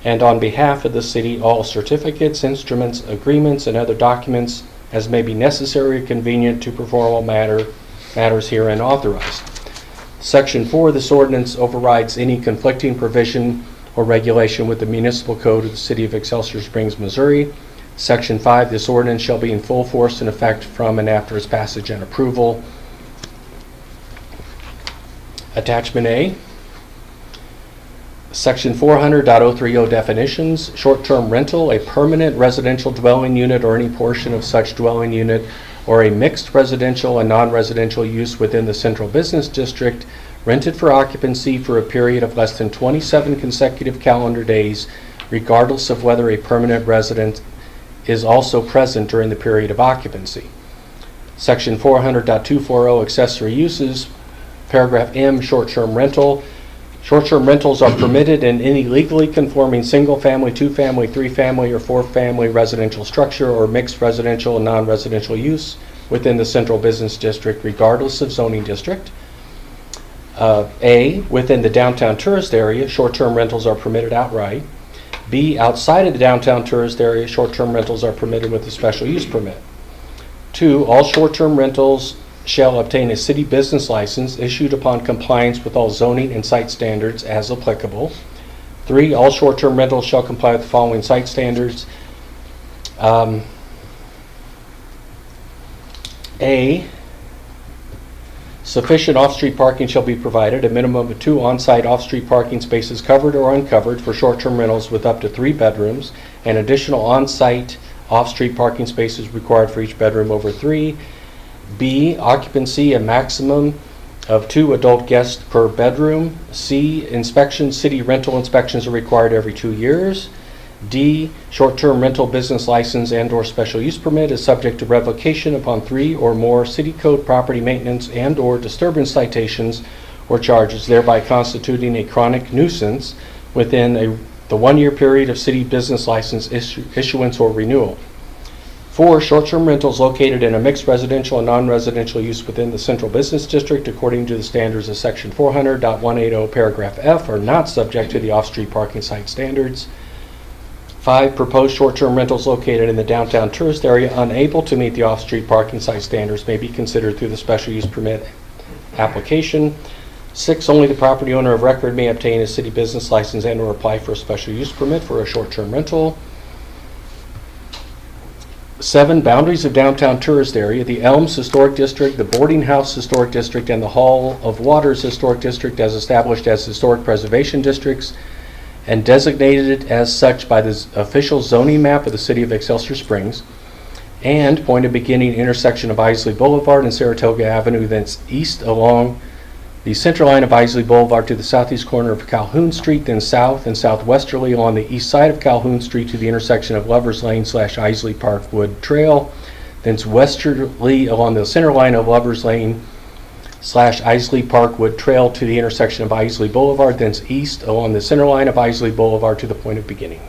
and on behalf of the city all certificates, instruments, agreements, and other documents as may be necessary or convenient to perform all matters herein authorized. Section 4, this ordinance overrides any conflicting provision or regulation with the municipal code of the city of Excelsior Springs, Missouri. Section 5, this ordinance shall be in full force and effect from and after its passage and approval. Attachment A. Section 400.030 definitions. Short-term rental, a permanent residential dwelling unit or any portion of such dwelling unit, or a mixed residential and non-residential use within the central business district, rented for occupancy for a period of less than 27 consecutive calendar days, regardless of whether a permanent resident is also present during the period of occupancy. Section 400.240 accessory uses. Paragraph M, short-term rental. Short-term rentals are permitted in any legally conforming single-family, two-family, three-family, or four-family residential structure or mixed residential and non-residential use within the central business district, regardless of zoning district. A, within the downtown tourist area, short-term rentals are permitted outright. B, outside of the downtown tourist area, short-term rentals are permitted with a special use permit. 2, all short-term rentals shall obtain a city business license issued upon compliance with all zoning and site standards as applicable. 3, all short-term rentals shall comply with the following site standards. A, sufficient off-street parking shall be provided, a minimum of 2 on-site off-street parking spaces covered or uncovered for short-term rentals with up to 3 bedrooms, and additional on-site off-street parking spaces required for each bedroom over 3. B, occupancy a maximum of 2 adult guests per bedroom. C, inspections, city rental inspections are required every 2 years. D, short-term rental business license and/or special use permit is subject to revocation upon 3 or more city code property maintenance and/or disturbance citations or charges, thereby constituting a chronic nuisance within the 1-year period of city business license issuance or renewal. 4, short-term rentals located in a mixed residential and non-residential use within the central business district according to the standards of section 400.180 paragraph F are not subject to the off-street parking site standards. 5, proposed short-term rentals located in the downtown tourist area unable to meet the off-street parking site standards may be considered through the special use permit application. 6, only the property owner of record may obtain a city business license and or apply for a special use permit for a short-term rental. 7, boundaries of downtown tourist area. The Elms Historic District, the Boarding House Historic District, and the Hall of Waters Historic District as established as historic preservation districts and designated as such by the official zoning map of the city of Excelsior Springs, and point of beginning intersection of Isley Boulevard and Saratoga Avenue, thence east along the center line of Isley Boulevard to the southeast corner of Calhoun Street, then south and southwesterly along the east side of Calhoun Street to the intersection of Lovers Lane / Isley Parkwood Trail, thence westerly along the center line of Lovers Lane / Isley Parkwood Trail to the intersection of Isley Boulevard, thence east along the center line of Isley Boulevard to the point of beginning.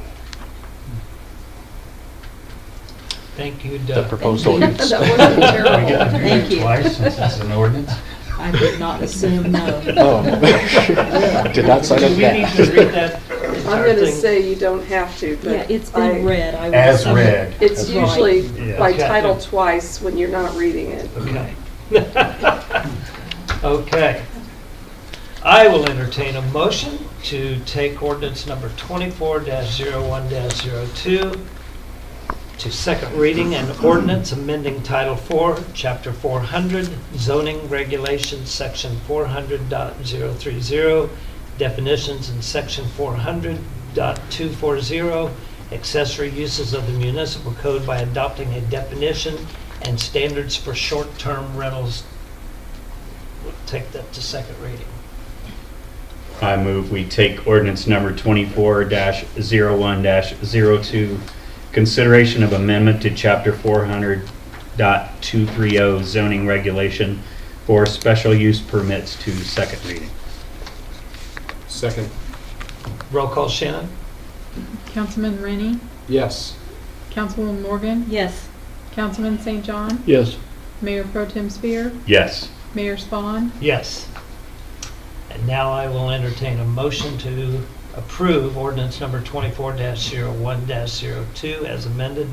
Thank you, The Doug. proposed ordinance. That wasn't terrible. We got to do Thank it you. twice since it's an ordinance. I did not assume no. Oh, did not sign Do up we need that. to read that I'm entire going to thing? say you don't have to, but Yeah, it's been read. I As was- read. It's That's usually Yeah. by Okay. title twice when you're not reading it. Okay. Okay. I will entertain a motion to take ordinance number 24-01-02 to second reading, and ordinance amending Title 4, Chapter 400, zoning regulations, Section 400.030, definitions in Section 400.240, accessory uses of the municipal code by adopting a definition and standards for short-term rentals. We'll take that to second reading. I move we take ordinance number 24-01-02, consideration of amendment to chapter 400.230 zoning regulation for special use permits to second reading. Second. Roll call, Shannon? Councilman Rennie, Yes. Councilwoman Morgan, Yes. Councilman St. John, Yes. Mayor Pro Tem Spear, Yes. Mayor Spawn, Yes. And now I will entertain a motion to approve ordinance number 24-01-02 as amended,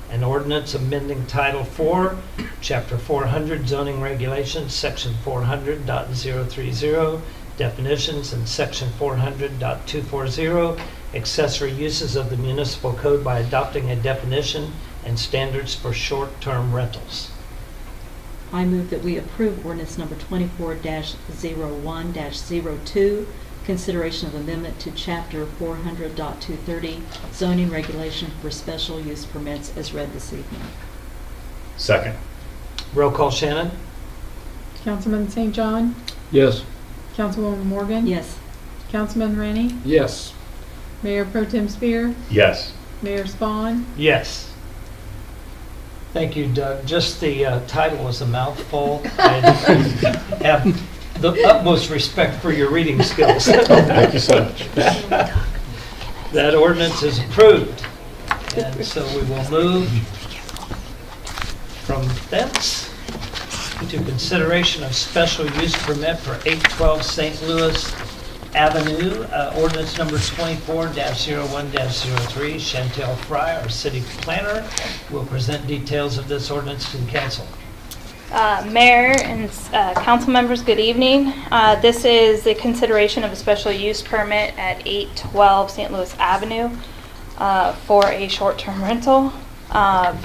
an ordinance amending Title 4, Chapter 400 zoning regulations, Section 400.030 definitions, and Section 400.240 accessory uses of the municipal code by adopting a definition and standards for short-term rentals. I move that we approve ordinance number 24-01-02, consideration of amendment to chapter 400.230 zoning regulation for special use permits as read this evening. Second. Roll call, Shannon? Councilman St. John, Yes. Councilwoman Morgan, Yes. Councilman Rennie, Yes. Mayor Pro Tem Spear, Yes. Mayor Spawn, Yes. Thank you, Doug. Just the title was a mouthful. I have the utmost respect for your reading skills. Thank you so much. That ordinance is approved. And so we will move from thence to consideration of special use permit for 812 St. Louis Avenue, ordinance number 24-01-03. Chantel Fry, our city planner, will present details of this ordinance to the council. Mayor and council members, good evening. This is the consideration of a special use permit at 812 St. Louis Avenue for a short-term rental.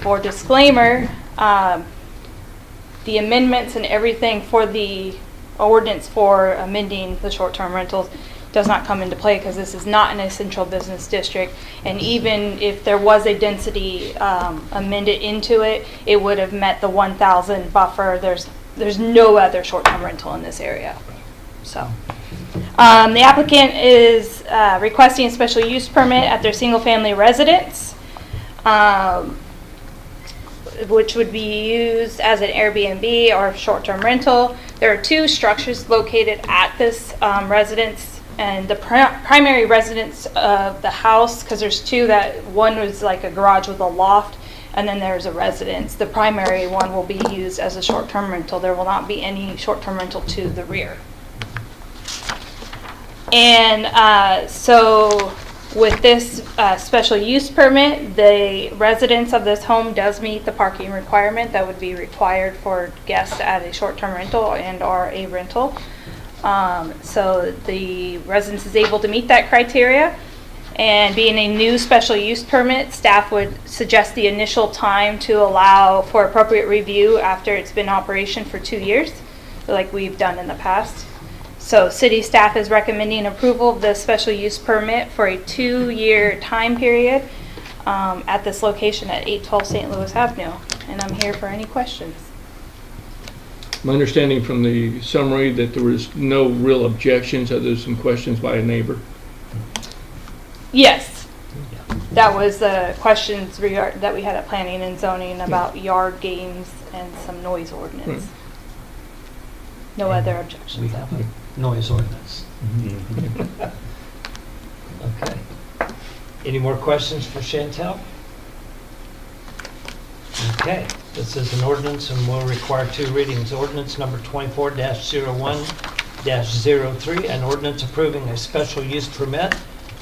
For disclaimer, the amendments and everything for the ordinance for amending the short-term rentals does not come into play because this is not in a central business district, and even if there was a density amended into it, it would have met the 1,000 buffer. There's no other short-term rental in this area. So the applicant is requesting a special use permit at their single-family residence, which would be used as an Airbnb or short-term rental. There are two structures located at this residence, and the primary residence of the house, because there's two, that one was like a garage with a loft, and then there's a residence. The primary one will be used as a short-term rental. There will not be any short-term rental to the rear. And so with this special use permit, the residence of this home does meet the parking requirement that would be required for guests at a short-term rental and or a rental. So the residence is able to meet that criteria. And being a new special use permit, staff would suggest the initial time to allow for appropriate review after it's been in operation for 2 years, like we've done in the past. So city staff is recommending approval of the special use permit for a 2-year time period at this location at 812 St. Louis Avenue. And I'm here for any questions. My understanding from the summary that there was no real objections other than some questions by a neighbor. Yes. That was the questions that we had at planning and zoning about yard games and some noise ordinance. Right. No other objections. We have a noise ordinance. Okay. Any more questions for Chantel? Okay. This is an ordinance and will require 2 readings. Ordinance number 24-01-03, an ordinance approving a special use permit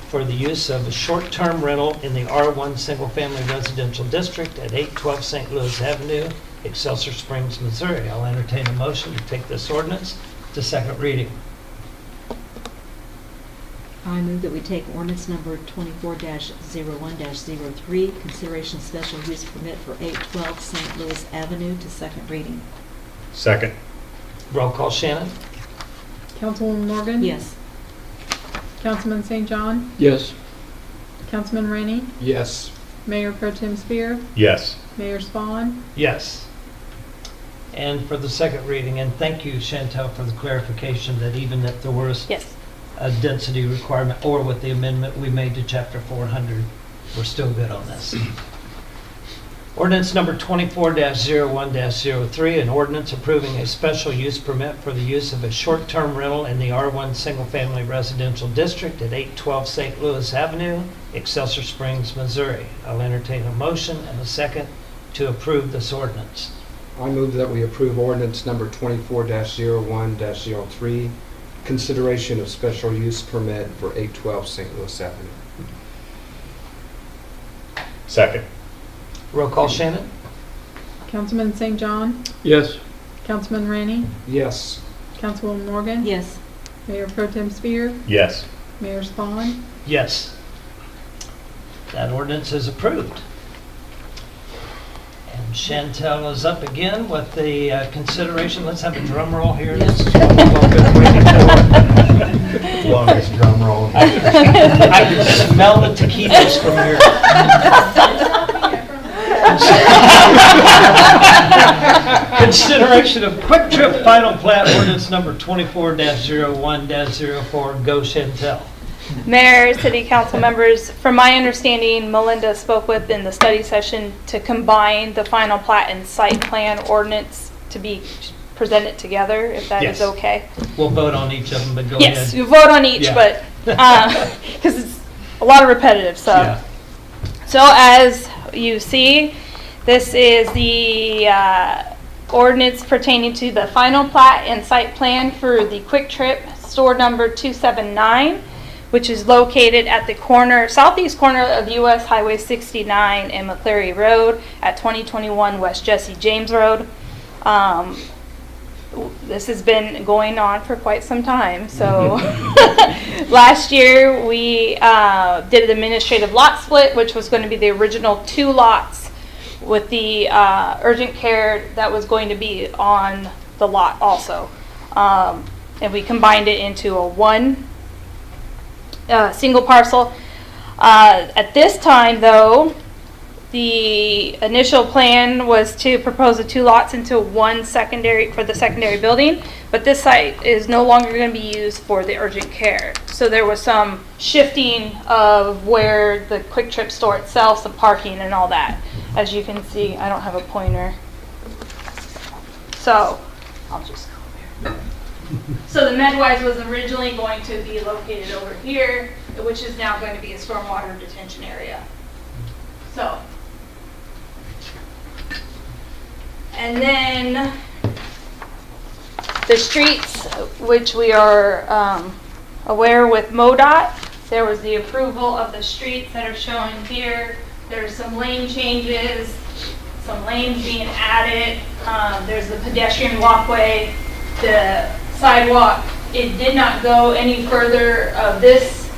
for the use of a short-term rental in the R1 single-family residential district at 812 St. Louis Avenue, Excelsior Springs, Missouri. I'll entertain a motion to take this ordinance to second reading. I move that we take ordinance number 24-01-03, consideration special use permit for 812 St. Louis Avenue to second reading. Second. Roll call, Shannon? Councilwoman Morgan, Yes. Councilman St. John, Yes. Councilman Rennie, Yes. Mayor Pro Tem Spear, Yes. Mayor Spawn, Yes. And for the second reading, and thank you, Chantel, for the clarification that even if there was Yes. a density requirement, or with the amendment we made to Chapter 400, we're still good on this. Ordinance number 24-01-03, an ordinance approving a special use permit for the use of a short-term rental in the R1 Single Family Residential District at 812 St. Louis Avenue, Excelsior Springs, Missouri. I'll entertain a motion and a second to approve this ordinance. I move that we approve ordinance number 24-01-03, consideration of special use permit for 812 St. Louis Avenue. Second. Roll call, Shannon? Councilman St. John, Yes. Councilman Rennie, Yes. Councilwoman Morgan, Yes. Mayor Pro Tem Spear, Yes. Mayor Spawn, Yes. That ordinance is approved. And Chantel is up again with the consideration. Let's have a drum roll here. This is what we've all been waiting for. Longest drum roll. I can smell the taquitos from here. Consideration of Quick Trip Final Plat Ordinance number 24-01-04. Go, Chantel. Mayor, City Council members, from my understanding, Melinda spoke with in the study session to combine the final plat and site plan ordinance to be presented together, if that is Yes. okay. We'll vote on each of them, but go Yes, ahead. you vote on each, Yeah. but, because it's a lot of repetitive stuff. Yeah. So as you see, this is the ordinance pertaining to the final plat and site plan for the Quick Trip store number 279, which is located at the southeast corner of US Highway 69 and McCleary Road at 2021 West Jesse James Road. This has been going on for quite some time. So last year we did an administrative lot split, which was going to be the original 2 lots with the urgent care that was going to be on the lot also. And we combined it into a 1 single parcel. At this time, though, the initial plan was to propose the 2 lots into 1 secondary for the secondary building, but this site is no longer going to be used for the urgent care. So there was some shifting of where the Quick Trip store itself, some parking and all that. As you can see, I don't have a pointer. So I'll just go there. So the Medwise was originally going to be located over here, which is now going to be a stormwater detention area. So, and then the streets, which we are aware with MoDOT, there was the approval of the streets that are shown here. There's some lane changes, some lanes being added. There's the pedestrian walkway, the sidewalk. It did not go any further of this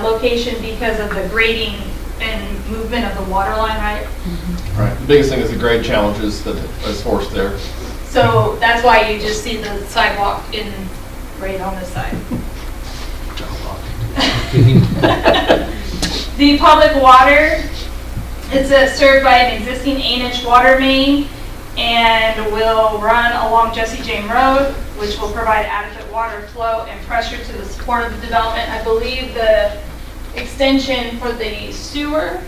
location because of the grading and movement of the water line, right? Right. The biggest thing is the grade challenges that is forced there. So that's why you just see the sidewalk in right on this side. The public water is served by an existing 8-inch water main and will run along Jesse James Road, which will provide adequate water flow and pressure to the support of the development. I believe the extension for the sewer.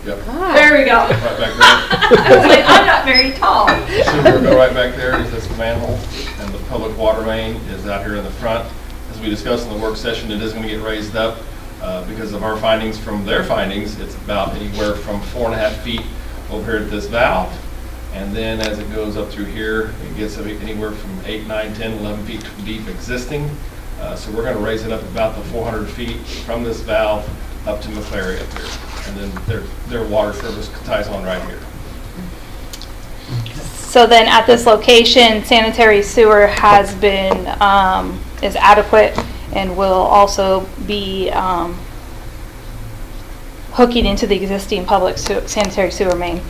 Yep. There we go. Right back there. I was like, I'm not very tall. Sewer will go right back there is this manhole, and the public water main is out here in the front. As we discussed in the work session, it is going to get raised up because of our findings from their findings. It's about anywhere from 4.5 feet over here at this valve. And then as it goes up through here, it gets anywhere from 8, 9, 10, 11 feet deep existing. So we're going to raise it up about the 400 feet from this valve up to McCleary up here. And then their water service ties on right here. So then at this location, sanitary sewer has been, is adequate and will also be hooking into the existing public sanitary sewer main.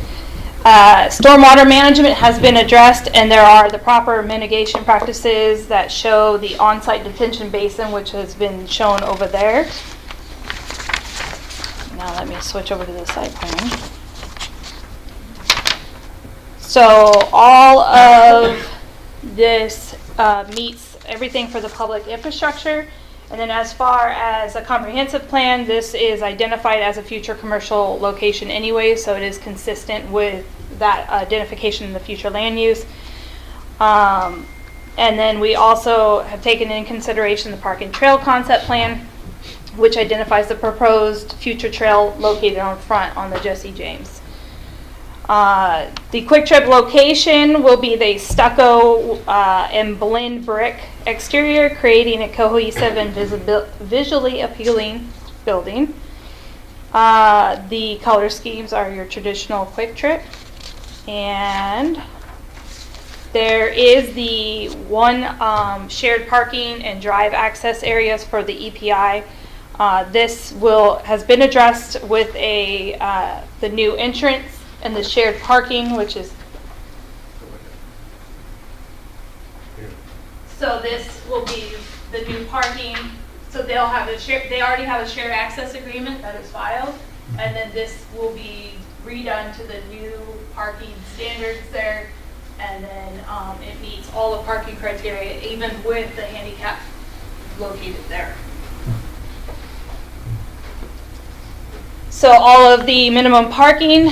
Stormwater management has been addressed, and there are the proper mitigation practices that show the on-site detention basin, which has been shown over there. now let me switch over to the site plan. So all of this meets everything for the public infrastructure. And then as far as a comprehensive plan, this is identified as a future commercial location anyway, so it is consistent with that identification in the future land use. And then we also have taken into consideration the park and trail concept plan, which identifies the proposed future trail located on front on the Jesse James. The Quick Trip location will be the stucco and blend brick exterior, creating a cohesive and visually appealing building. The color schemes are your traditional Quick Trip. And there is the one shared parking and drive access areas for the EPI. This has been addressed with the new entrance and the shared parking, which is, so this will be the new parking. So they already have a shared access agreement that is filed, and then this will be redone to the new parking standards there, and then it meets all the parking criteria, even with the handicap located there. So all of the minimum parking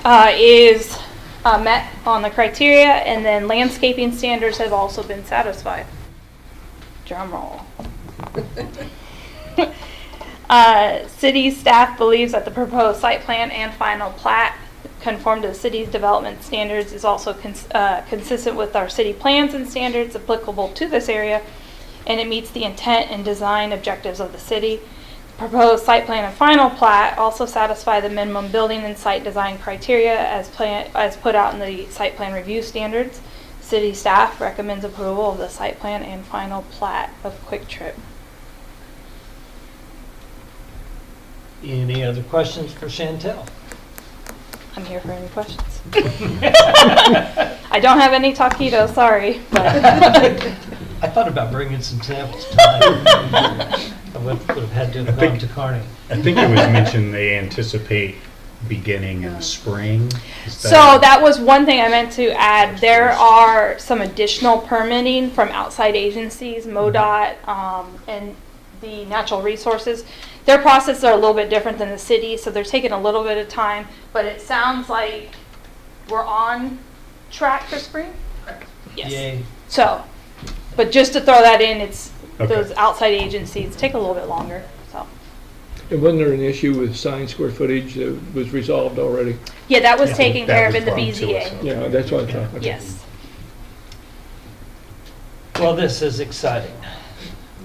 is met on the criteria, and then landscaping standards have also been satisfied. Drum roll. City staff believes that the proposed site plan and final plat conform to the city's development standards, is also consistent with our city plans and standards applicable to this area, and it meets the intent and design objectives of the city. Proposed site plan and final plat also satisfy the minimum building and site design criteria as put out in the site plan review standards. City staff recommends approval of the site plan and final plat of Quick Trip. Any other questions for Chantel? I'm here for any questions. I don't have any taquitos, sorry. But I thought about bringing some samples tonight. I would have had to have gone to Kearney. I think it was mentioned they anticipate beginning in the spring. So that was one thing I meant to add. There are some additional permitting from outside agencies, MoDOT, and the natural resources. Their processes are a little bit different than the city, so they're taking a little bit of time, but it sounds like we're on track for spring. Yes. Yay. So, but just to throw that in, it's Okay. those outside agencies take a little bit longer. So. And wasn't there an issue with sign square footage that was resolved already? Yeah, that was Yeah, taken that care of was in the brought to us. BZA. Yeah, that's what I thought. Okay. Yes. Well, this is exciting.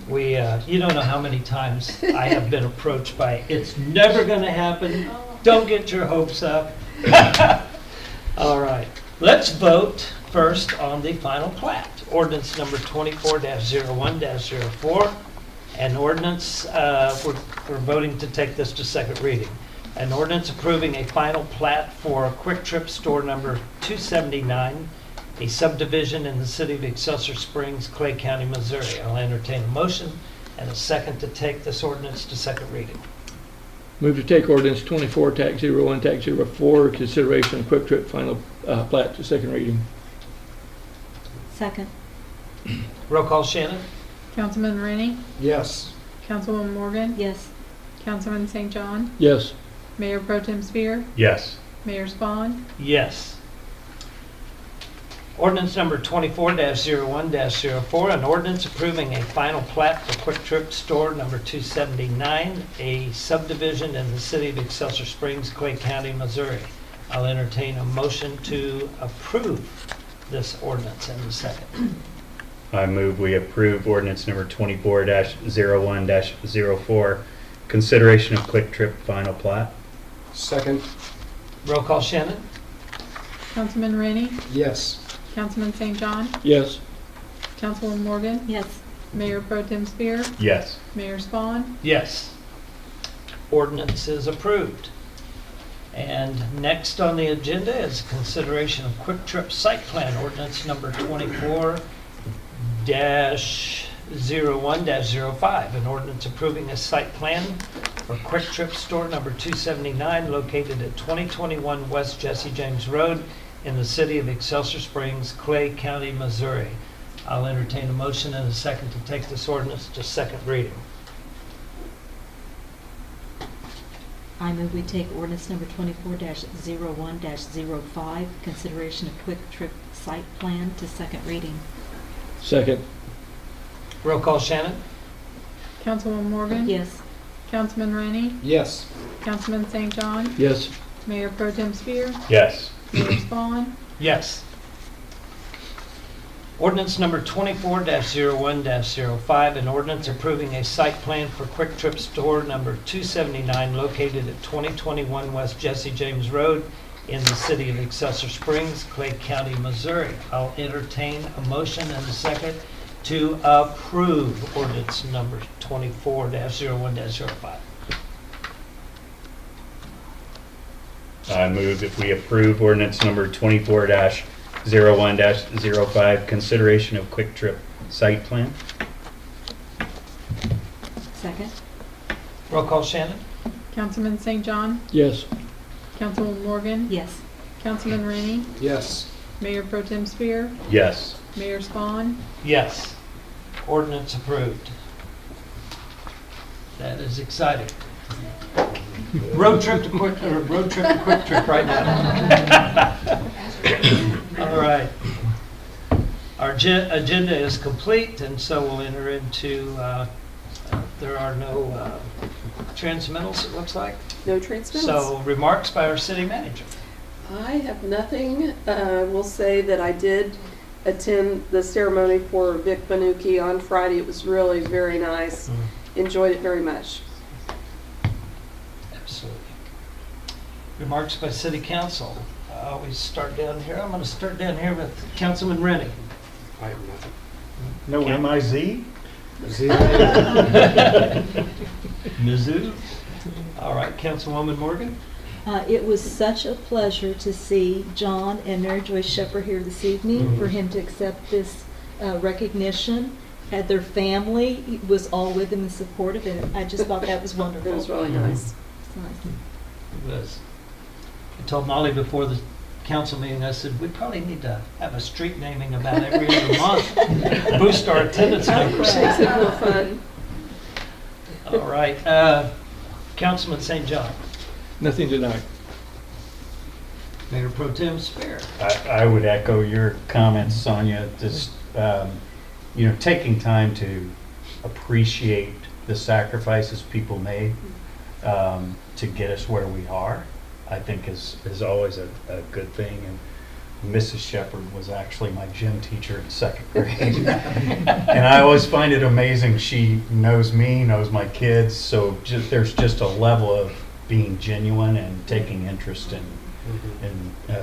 You don't know how many times I have been approached by, it's never going to happen. Don't get your hopes up. All right. Let's vote first on the final plat. Ordinance number 24-01-04. An ordinance, we're voting to take this to second reading. An ordinance approving a final plat for Quick Trip store number 279, a subdivision in the city of Excelsior Springs, Clay County, Missouri. I'll entertain a motion and a second to take this ordinance to second reading. Move to take ordinance 24-01-04, consideration of Quick Trip final plat to second reading. Second. Roll call, Shannon? Councilman Rennie, Yes. Councilwoman Morgan, Yes. Councilman St. John, Yes. Mayor Pro Tem Spear, Yes. Mayor Spawn, Yes. Ordinance number 24-01-04, an ordinance approving a final plat for Quick Trip store number 279, a subdivision in the city of Excelsior Springs, Clay County, Missouri. I'll entertain a motion to approve this ordinance in a second. I move we approve ordinance number 24-01-04, consideration of Quick Trip final plat. Second. Roll call, Shannon? Councilman Rennie, Yes. Councilman St. John, Yes. Councilwoman Morgan, Yes. Mayor Pro Tem Spear, Yes. Mayor Spawn, Yes. Ordinance is approved. And next on the agenda is consideration of Quick Trip site plan, ordinance number 24-01-05, an ordinance approving a site plan for Quick Trip Store number 279 located at 2021 West Jesse James Road in the city of Excelsior Springs, Clay County, Missouri. I'll entertain a motion and a second to take this ordinance to second reading. I move we take ordinance number 24-01-05, consideration of Quick Trip site plan to second reading. Second. Roll call, Shannon? Councilwoman Morgan? Yes. Councilman Rennie? Yes. Councilman St. John? Yes. Mayor Pro Tem Spear? Yes. Mayor Spawn? Yes. Ordinance number 24-01-05, an ordinance approving a site plan for Quick Trip Store number 279 located at 2021 West Jesse James Road in the city of Excelsior Springs, Clay County, Missouri. I'll entertain a motion and a second to approve ordinance number 24-01-05. I move that we approve ordinance number 24-01-05, consideration of Quick Trip site plan. Second? Roll call, Shannon? Councilman St. John? Yes. Councilwoman Morgan? Yes. Councilman Rennie? Yes. Mayor Pro Tem Spear? Yes. Mayor Spawn? Yes. Ordinance approved. That is exciting. Road trip to Quick Trip right now. All right. Our agenda is complete, and so we'll enter into, there are no transmittals, it looks like. No transmittals. So remarks by our city manager. I have nothing. Will say that I did attend the ceremony for Vic Banuki on Friday. It was really very nice. Enjoyed it very much. Absolutely. Remarks by city council. I always start down here. I'm going to start down here with Councilman Rennie. I have nothing. No M-I-Z? Mizzou. All right, Councilwoman Morgan. It was such a pleasure to see John and Mary Joyce Shepherd here this evening, for him to accept this recognition. Had their family was all with him and supportive, and I just thought that was wonderful. It was really nice. It's nice. It was. I told Molly before the council meeting, I said, we probably need to have a street naming about every other month. Boost our attendance numbers. Makes it real fun. All right. Councilman St. John. Nothing tonight. Mayor Pro Tem Spear. I would echo your comments, Sonia. Just, taking time to appreciate the sacrifices people made to get us where we are, I think is always a good thing. And Mrs. Shepherd was actually my gym teacher in second grade. And I always find it amazing. She knows me, knows my kids, so there's just a level of being genuine and taking interest in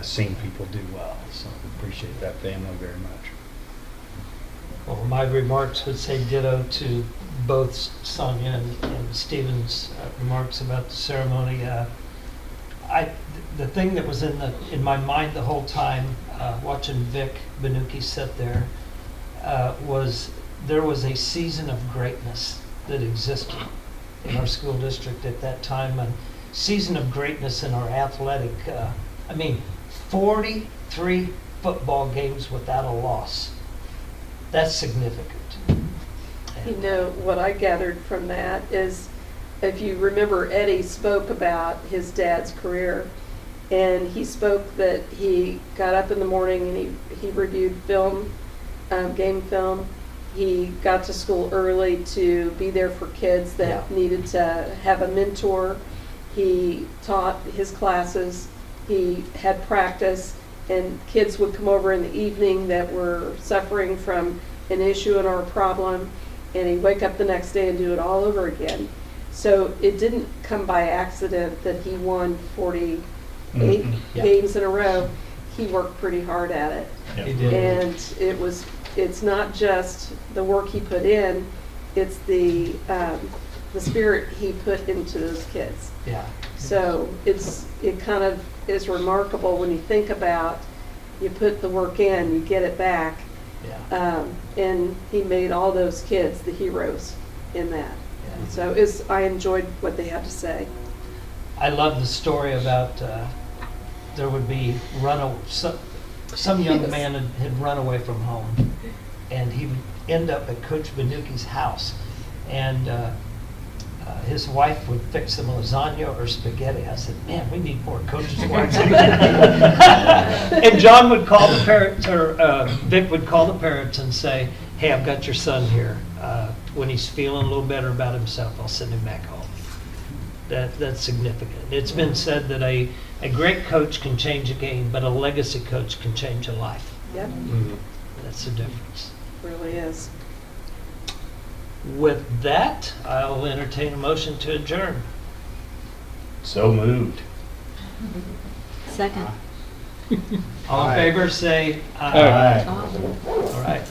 seeing people do well. So I appreciate that family very much. Well, my remarks would say ditto to both Sonia and Stephen's remarks about the ceremony. The thing that was in my mind the whole time, watching Vic Banuki sit there, was there was a season of greatness that existed in our school district at that time, and season of greatness in our athletic. 43 football games without a loss. That's significant. You know, what I gathered from that is, if you remember, Eddie spoke about his dad's career, and he spoke that he got up in the morning and he reviewed film, game film. He got to school early to be there for kids that needed to have a mentor. He taught his classes. He had practice, and kids would come over in the evening that were suffering from an issue or a problem, and he'd wake up the next day and do it all over again. So it didn't come by accident that he won 48 games in a row. He worked pretty hard at it. He did. And it's not just the work he put in, it's the spirit he put into those kids. Yeah. So it kind of is remarkable when you think about, you put the work in, you get it back. Yeah. And he made all those kids the heroes in that. Yeah. So I enjoyed what they had to say. I love the story about there would be some young Yes. man had run away from home, and he would end up at Coach Benucci's house, and his wife would fix him lasagna or spaghetti. I said, man, we need more coaches' wives. And John would call the parents, or Vic would call the parents and say, hey, I've got your son here. When he's feeling a little better about himself, I'll send him back home. That's significant. It's been said that a great coach can change a game, but a legacy coach can change a life. Yep, That's the difference. really is. With that, I'll entertain a motion to adjourn. So moved. Second. All in favor, say Aye. aye. All right.